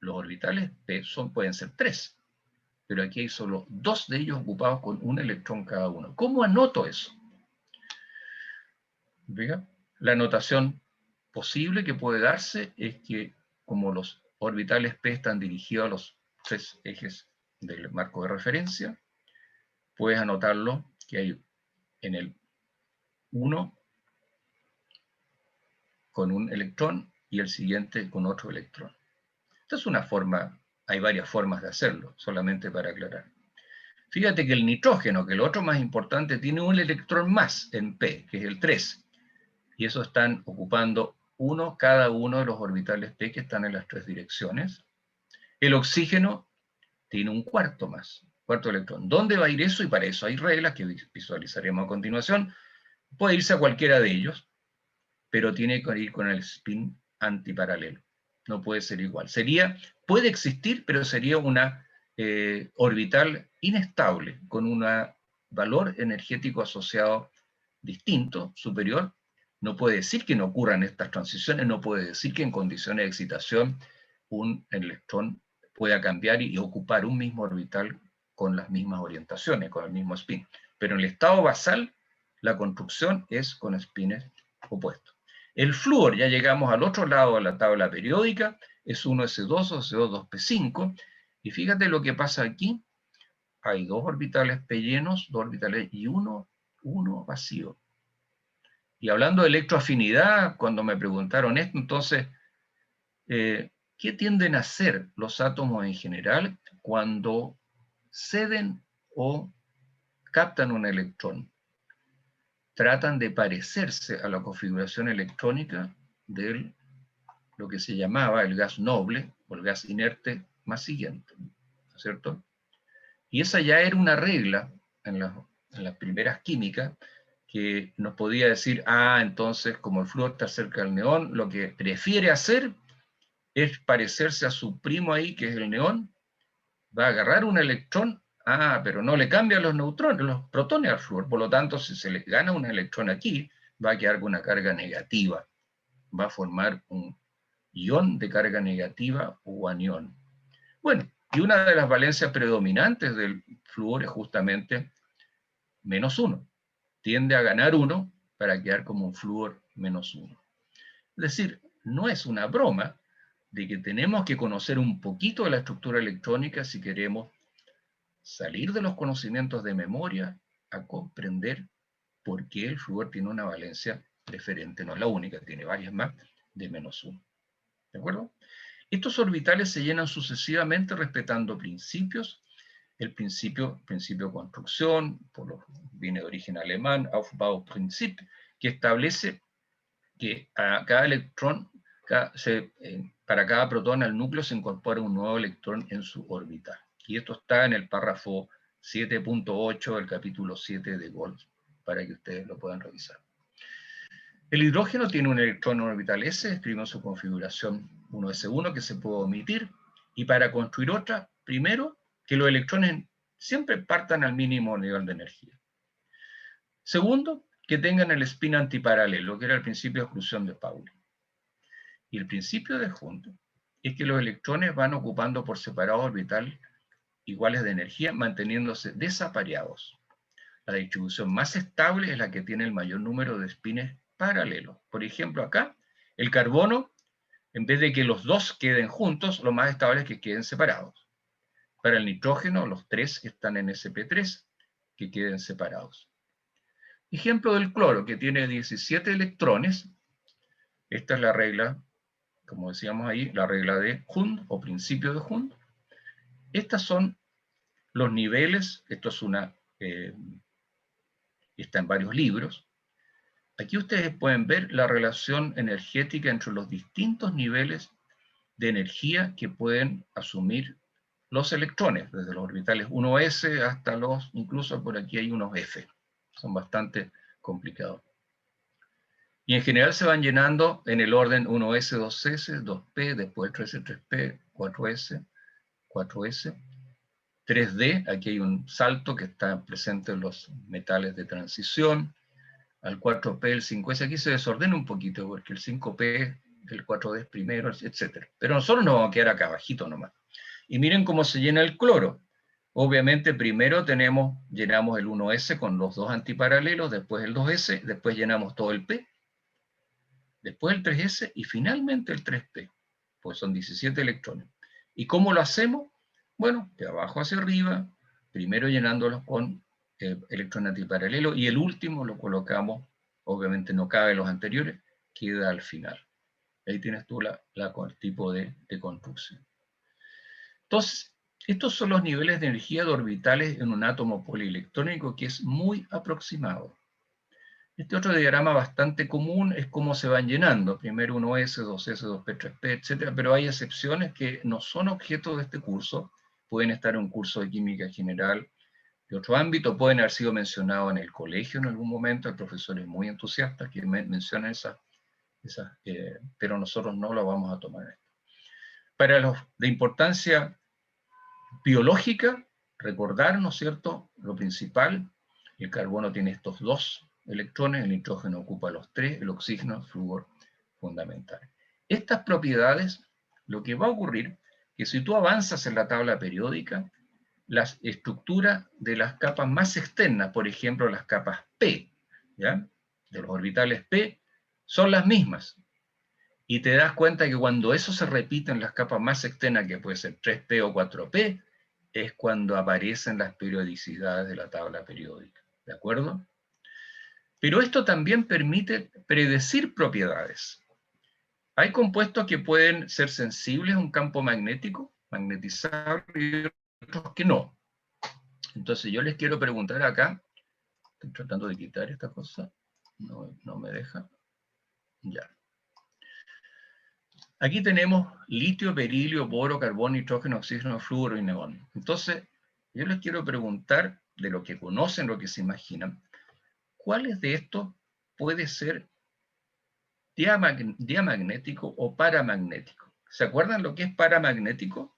los orbitales P pueden ser 3, pero aquí hay solo 2 de ellos ocupados con un electrón cada uno. ¿Cómo anoto eso? ¿Vean? La anotación posible que puede darse es que, como los orbitales P están dirigidos a los 3 ejes del marco de referencia, puedes anotarlo que hay en el 1 con un electrón y el siguiente con otro electrón. Esta es una forma, hay varias formas de hacerlo, solamente para aclarar. Fíjate que el nitrógeno, que es el otro más importante, tiene un electrón más en P, que es el 3. Y eso están ocupando cada uno de los orbitales P que están en las 3 direcciones. El oxígeno tiene un cuarto más, cuarto electrón. ¿Dónde va a ir eso? Y para eso hay reglas que visualizaremos a continuación. Puede irse a cualquiera de ellos, pero tiene que ir con el spin antiparalelo. No puede ser igual. Puede existir, pero sería una orbital inestable, con un valor energético asociado distinto, superior. No puede decir que no ocurran estas transiciones, no puede decir que en condiciones de excitación un electrón pueda cambiar y ocupar un mismo orbital con las mismas orientaciones, con el mismo spin. Pero en el estado basal, la construcción es con spines opuestos. El flúor, ya llegamos al otro lado de la tabla periódica, es 1s2 o CO2p5, y fíjate lo que pasa aquí. Hay 2 orbitales P llenos, 2 orbitales y uno vacío. Y hablando de electroafinidad, cuando me preguntaron esto, entonces, ¿qué tienden a hacer los átomos en general cuando ceden o captan un electrón? Tratan de parecerse a la configuración electrónica de lo que se llamaba el gas noble o el gas inerte más siguiente, ¿no es cierto? Y esa ya era una regla en las primeras químicas que nos podía decir, entonces como el flúor está cerca del neón, lo que prefiere hacer es parecerse a su primo ahí, que es el neón, va a agarrar un electrón, pero no le cambian los neutrones, los protones al flúor, por lo tanto, si se le gana un electrón aquí, va a quedar con una carga negativa, va a formar un ion de carga negativa o anión. Bueno, y una de las valencias predominantes del flúor es justamente -1. Tiende a ganar 1 para quedar como un flúor -1. Es decir, no es una broma de que tenemos que conocer un poquito de la estructura electrónica si queremos salir de los conocimientos de memoria a comprender por qué el flúor tiene una valencia preferente, no es la única, tiene varias más, de -1. ¿De acuerdo? Estos orbitales se llenan sucesivamente respetando principios. El principio de construcción, viene de origen alemán, Aufbauprinzip, que establece que a cada electrón, para cada protón al núcleo se incorpora un nuevo electrón en su orbital. Y esto está en el párrafo 7.8 del capítulo 7 de Goltz, para que ustedes lo puedan revisar. El hidrógeno tiene un electrón en orbital S, escribimos su configuración 1s1 que se puede omitir, y para construir otra, primero, que los electrones siempre partan al mínimo nivel de energía. Segundo, que tengan el spin antiparalelo, que era el principio de exclusión de Pauli. Y el principio de Hund es que los electrones van ocupando por separado orbital iguales de energía, manteniéndose desapareados. La distribución más estable es la que tiene el mayor número de spines paralelos. Por ejemplo, acá, el carbono, en vez de que los dos queden juntos, lo más estable es que queden separados. Para el nitrógeno, los 3 que están en sp3, que queden separados. Ejemplo del cloro, que tiene 17 electrones. Esta es la regla, como decíamos ahí, la regla de Hund, o principio de Hund. Estos son los niveles, esto es está en varios libros. Aquí ustedes pueden ver la relación energética entre los distintos niveles de energía que pueden asumir los electrones, desde los orbitales 1s hasta incluso por aquí hay unos F. Son bastante complicados. Y en general se van llenando en el orden 1s, 2s, 2p, después 3s, 3p, 4s, 4s, 3d, aquí hay un salto que está presente en los metales de transición, al 4p, el 5s, aquí se desordena un poquito, porque el 5p, el 4d es primero, etc. Pero nosotros nos vamos a quedar acá abajito nomás. Y miren cómo se llena el cloro. Obviamente primero llenamos el 1s con los dos antiparalelos, después el 2s, después llenamos todo el p, después el 3s y finalmente el 3p, pues son 17 electrones. ¿Y cómo lo hacemos? Bueno, de abajo hacia arriba, primero llenándolos con electrón antiparalelo y el último lo colocamos, obviamente no cabe los anteriores, queda al final. Ahí tienes tú el tipo de construcción. Entonces, estos son los niveles de energía de orbitales en un átomo polielectrónico que es muy aproximado. Este otro diagrama bastante común es cómo se van llenando. Primero 1s, 2s, 2p, 3p, etc. Pero hay excepciones que no son objeto de este curso. Pueden estar en un curso de química general de otro ámbito, pueden haber sido mencionados en el colegio en algún momento. Hay profesores muy entusiastas que mencionan esas, pero nosotros no lo vamos a tomar. Para los de importancia biológica, recordar, ¿no es cierto?, lo principal: el carbono tiene estos dos electrones, el nitrógeno ocupa los tres, el oxígeno, el flúor, fundamental. Estas propiedades, lo que va a ocurrir, que si tú avanzas en la tabla periódica, las estructuras de las capas más externas, por ejemplo, las capas P, ¿ya?, de los orbitales P, son las mismas. Y te das cuenta que cuando eso se repite en las capas más externas, que puede ser 3P o 4P, es cuando aparecen las periodicidades de la tabla periódica. ¿De acuerdo? Pero esto también permite predecir propiedades. Hay compuestos que pueden ser sensibles a un campo magnético, magnetizable, y otros que no. Entonces yo les quiero preguntar acá, estoy tratando de quitar esta cosa, no me deja, ya. Aquí tenemos litio, berilio, boro, carbón, nitrógeno, oxígeno, flúor y neón. Entonces, yo les quiero preguntar, de lo que conocen, lo que se imaginan, ¿cuáles de estos puede ser diamagnético o paramagnético? ¿Se acuerdan lo que es paramagnético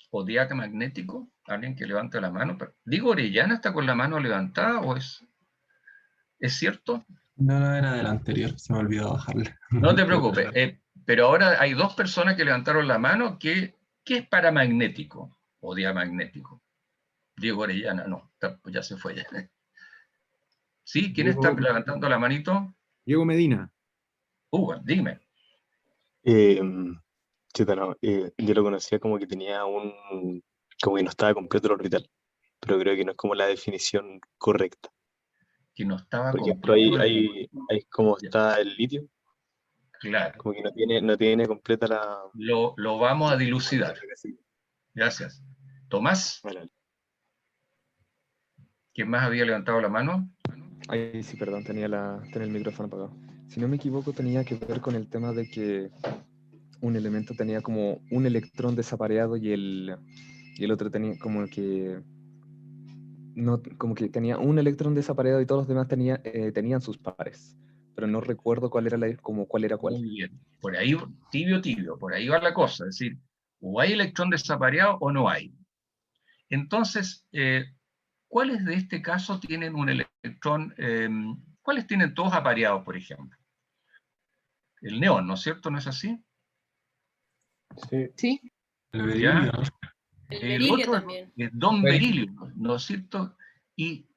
o diamagnético? ¿Alguien que levante la mano? ¿Diego Orellana está con la mano levantada o es cierto? No, era del anterior, se me olvidó bajarle. No te preocupes, pero ahora hay dos personas que levantaron la mano. ¿Qué es paramagnético o diamagnético? Diego Orellana, no, ya se fue ya. ¿Sí? ¿Quién está levantando la manito? Diego Medina. Dime. No, yo lo conocía como que tenía como que no estaba completo el orbital, pero creo que no es como la definición correcta. Que no estaba completo. Por ejemplo, ahí como está el litio. Claro. Como que no tiene completa la... Lo vamos a dilucidar. Gracias. Tomás. Vale. ¿Quién más había levantado la mano? Ay, sí, perdón, tenía el micrófono apagado. Si no me equivoco, tenía que ver con el tema de que un elemento tenía como un electrón desapareado y el otro tenía como que... No, como que tenía un electrón desapareado y todos los demás tenían sus pares. Pero no recuerdo cuál era cuál. Muy bien. Por ahí, tibio, por ahí va la cosa. Es decir, o hay electrón desapareado o no hay. Entonces, ¿cuáles de este caso tienen un electrón? ¿Cuáles tienen todos apareados, por ejemplo? El neón, ¿no es cierto? ¿No es así? Sí. El berilio. El otro también. Es don berilio, ¿no es cierto? ¿Y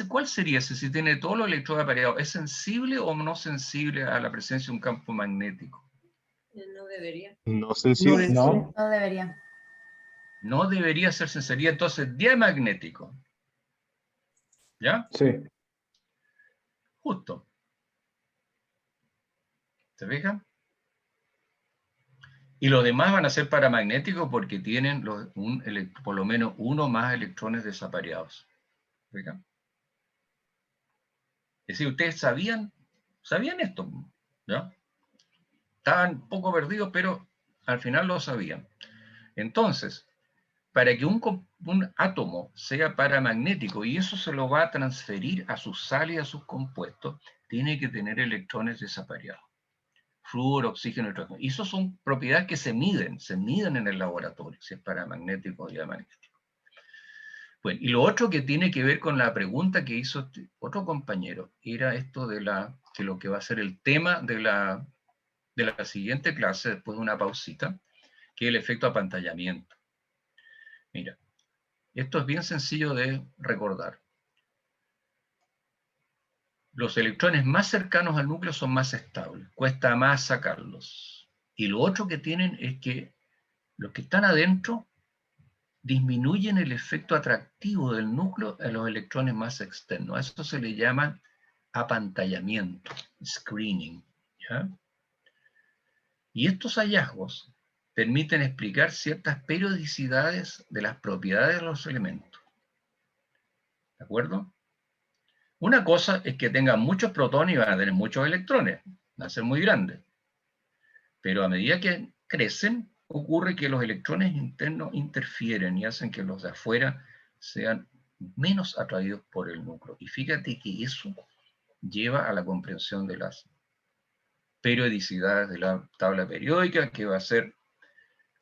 cuál sería ese si tiene todos los electrones apareados? ¿Es sensible o no sensible a la presencia de un campo magnético? No debería. No sensible. No debería. No debería ser sensible. Sería entonces diamagnético. ¿Ya? Sí. Justo. ¿Se fijan? Y los demás van a ser paramagnéticos porque tienen por lo menos uno más electrones desapareados. ¿Se fijan? Es decir, ustedes sabían esto, ¿ya? Estaban un poco perdidos, pero al final lo sabían. Entonces, para que un átomo sea paramagnético, y eso se lo va a transferir a sus sales y a sus compuestos, tiene que tener electrones desapareados. Flúor, oxígeno, nitrógeno. Y eso son propiedades que se miden en el laboratorio, si es paramagnético o diamagnético. Bueno, y lo otro que tiene que ver con la pregunta que hizo otro compañero, era esto de lo que va a ser el tema de la siguiente clase, después de una pausita, que es el efecto apantallamiento. Mira, esto es bien sencillo de recordar. Los electrones más cercanos al núcleo son más estables, cuesta más sacarlos. Y lo otro que tienen es que los que están adentro disminuyen el efecto atractivo del núcleo a los electrones más externos. A eso se le llama apantallamiento, screening, ¿ya? Y estos hallazgos permiten explicar ciertas periodicidades de las propiedades de los elementos. ¿De acuerdo? Una cosa es que tengan muchos protones y van a tener muchos electrones, van a ser muy grandes. Pero a medida que crecen, ocurre que los electrones internos interfieren y hacen que los de afuera sean menos atraídos por el núcleo. Y fíjate que eso lleva a la comprensión de las periodicidades de la tabla periódica, que va a ser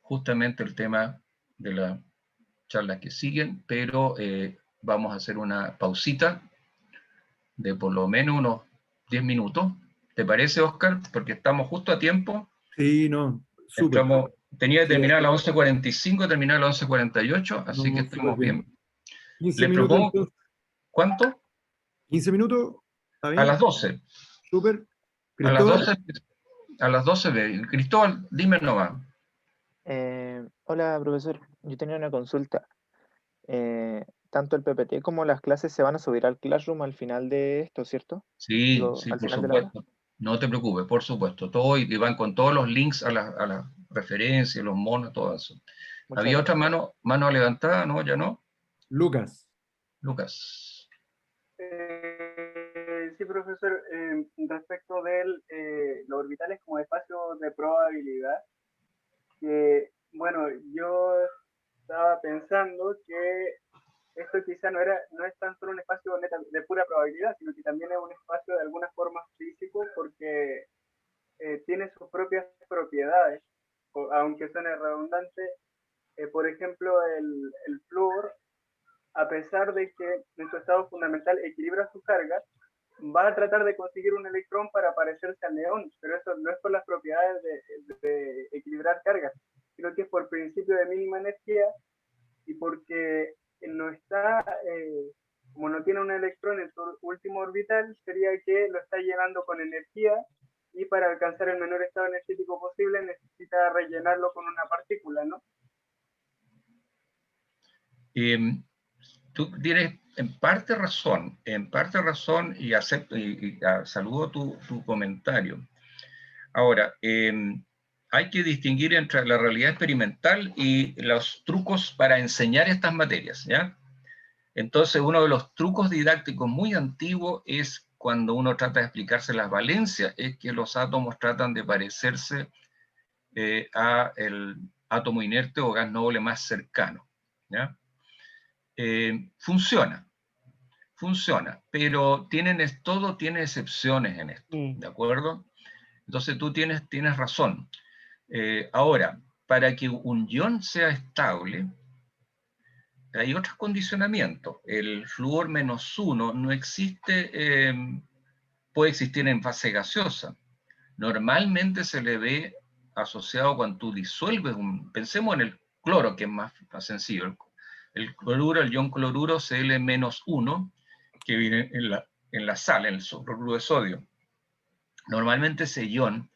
justamente el tema de la charla que siguen, pero vamos a hacer una pausita de por lo menos unos 10 minutos. ¿Te parece, Oscar? Porque estamos justo a tiempo. Sí, no, súper. Tenía que terminar a las 11:45, terminar a las 11:48, así que estamos bien. 15 minutos. Propongo, ¿cuánto? 15 minutos, ¿está bien? A las 12. Súper. A las 12, Cristóbal, dime nomás. Hola, profesor. Yo tenía una consulta. Tanto el PPT como las clases se van a subir al Classroom al final de esto, ¿cierto? Sí, Digo, sí, al por final de la hora. supuesto. No te preocupes, por supuesto. Todo, y van con todos los links a la referencia, los monos, todo eso. ¿Había otra mano levantada? ¿No? ¿Ya no? Lucas. Lucas. Sí, profesor. Respecto de los orbitales como espacios de probabilidad, bueno, yo estaba pensando que esto quizá no es tan solo un espacio de pura probabilidad, sino que también es un espacio de alguna forma físico, porque tiene sus propias propiedades, aunque suene redundante. Por ejemplo, el flúor, a pesar de que en su estado fundamental equilibra su carga, va a tratar de conseguir un electrón para parecerse al neón, pero eso no es por las propiedades de equilibrar cargas, sino que es por principio de mínima energía y porque no está, como no tiene un electrón en su último orbital, sería que lo está llenando con energía, y para alcanzar el menor estado energético posible necesita rellenarlo con una partícula, ¿no? Tú tienes en parte razón, y acepto y saludo tu comentario. Ahora, hay que distinguir entre la realidad experimental y los trucos para enseñar estas materias, ¿ya? Entonces, uno de los trucos didácticos muy antiguos es cuando uno trata de explicarse las valencias, es que los átomos tratan de parecerse al átomo inerte o gas noble más cercano, ¿ya? Funciona, pero todo tiene excepciones en esto, ¿de acuerdo? Entonces tú tienes razón. Ahora, para que un ion sea estable, hay otros condicionamientos. El flúor -1 no existe, puede existir en fase gaseosa. Normalmente se le ve asociado cuando tú disuelves pensemos en el cloro, que es más sencillo. El cloruro, el ion cloruro Cl-1, que viene en la sal, en el cloruro de sodio. Normalmente ese ion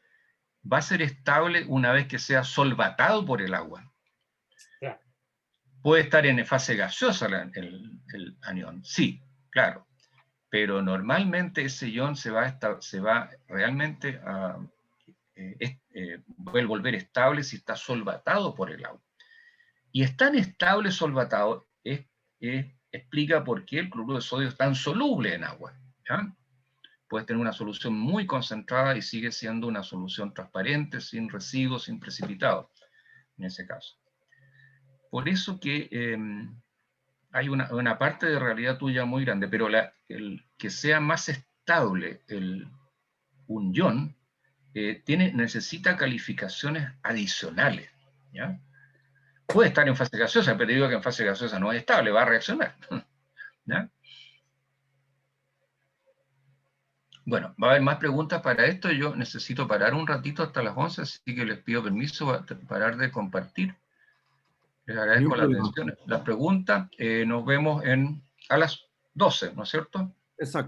va a ser estable una vez que sea solvatado por el agua. Puede estar en fase gaseosa el anión, sí, claro, pero normalmente ese ion se va realmente a volver estable si está solvatado por el agua. Y es tan estable solvatado, explica por qué el cloruro de sodio es tan soluble en agua, ¿ya? Puedes tener una solución muy concentrada y sigue siendo una solución transparente, sin residuos, sin precipitados, en ese caso. Por eso que hay una parte de realidad tuya muy grande, pero el que sea más estable un ion necesita calificaciones adicionales, ¿ya? Puede estar en fase gaseosa, pero digo que en fase gaseosa no es estable, va a reaccionar. ¿Ya? Bueno, va a haber más preguntas para esto. Yo necesito parar un ratito hasta las 11, así que les pido permiso para parar de compartir. Les agradezco la atención. Las preguntas, nos vemos a las 12, ¿no es cierto? Exacto.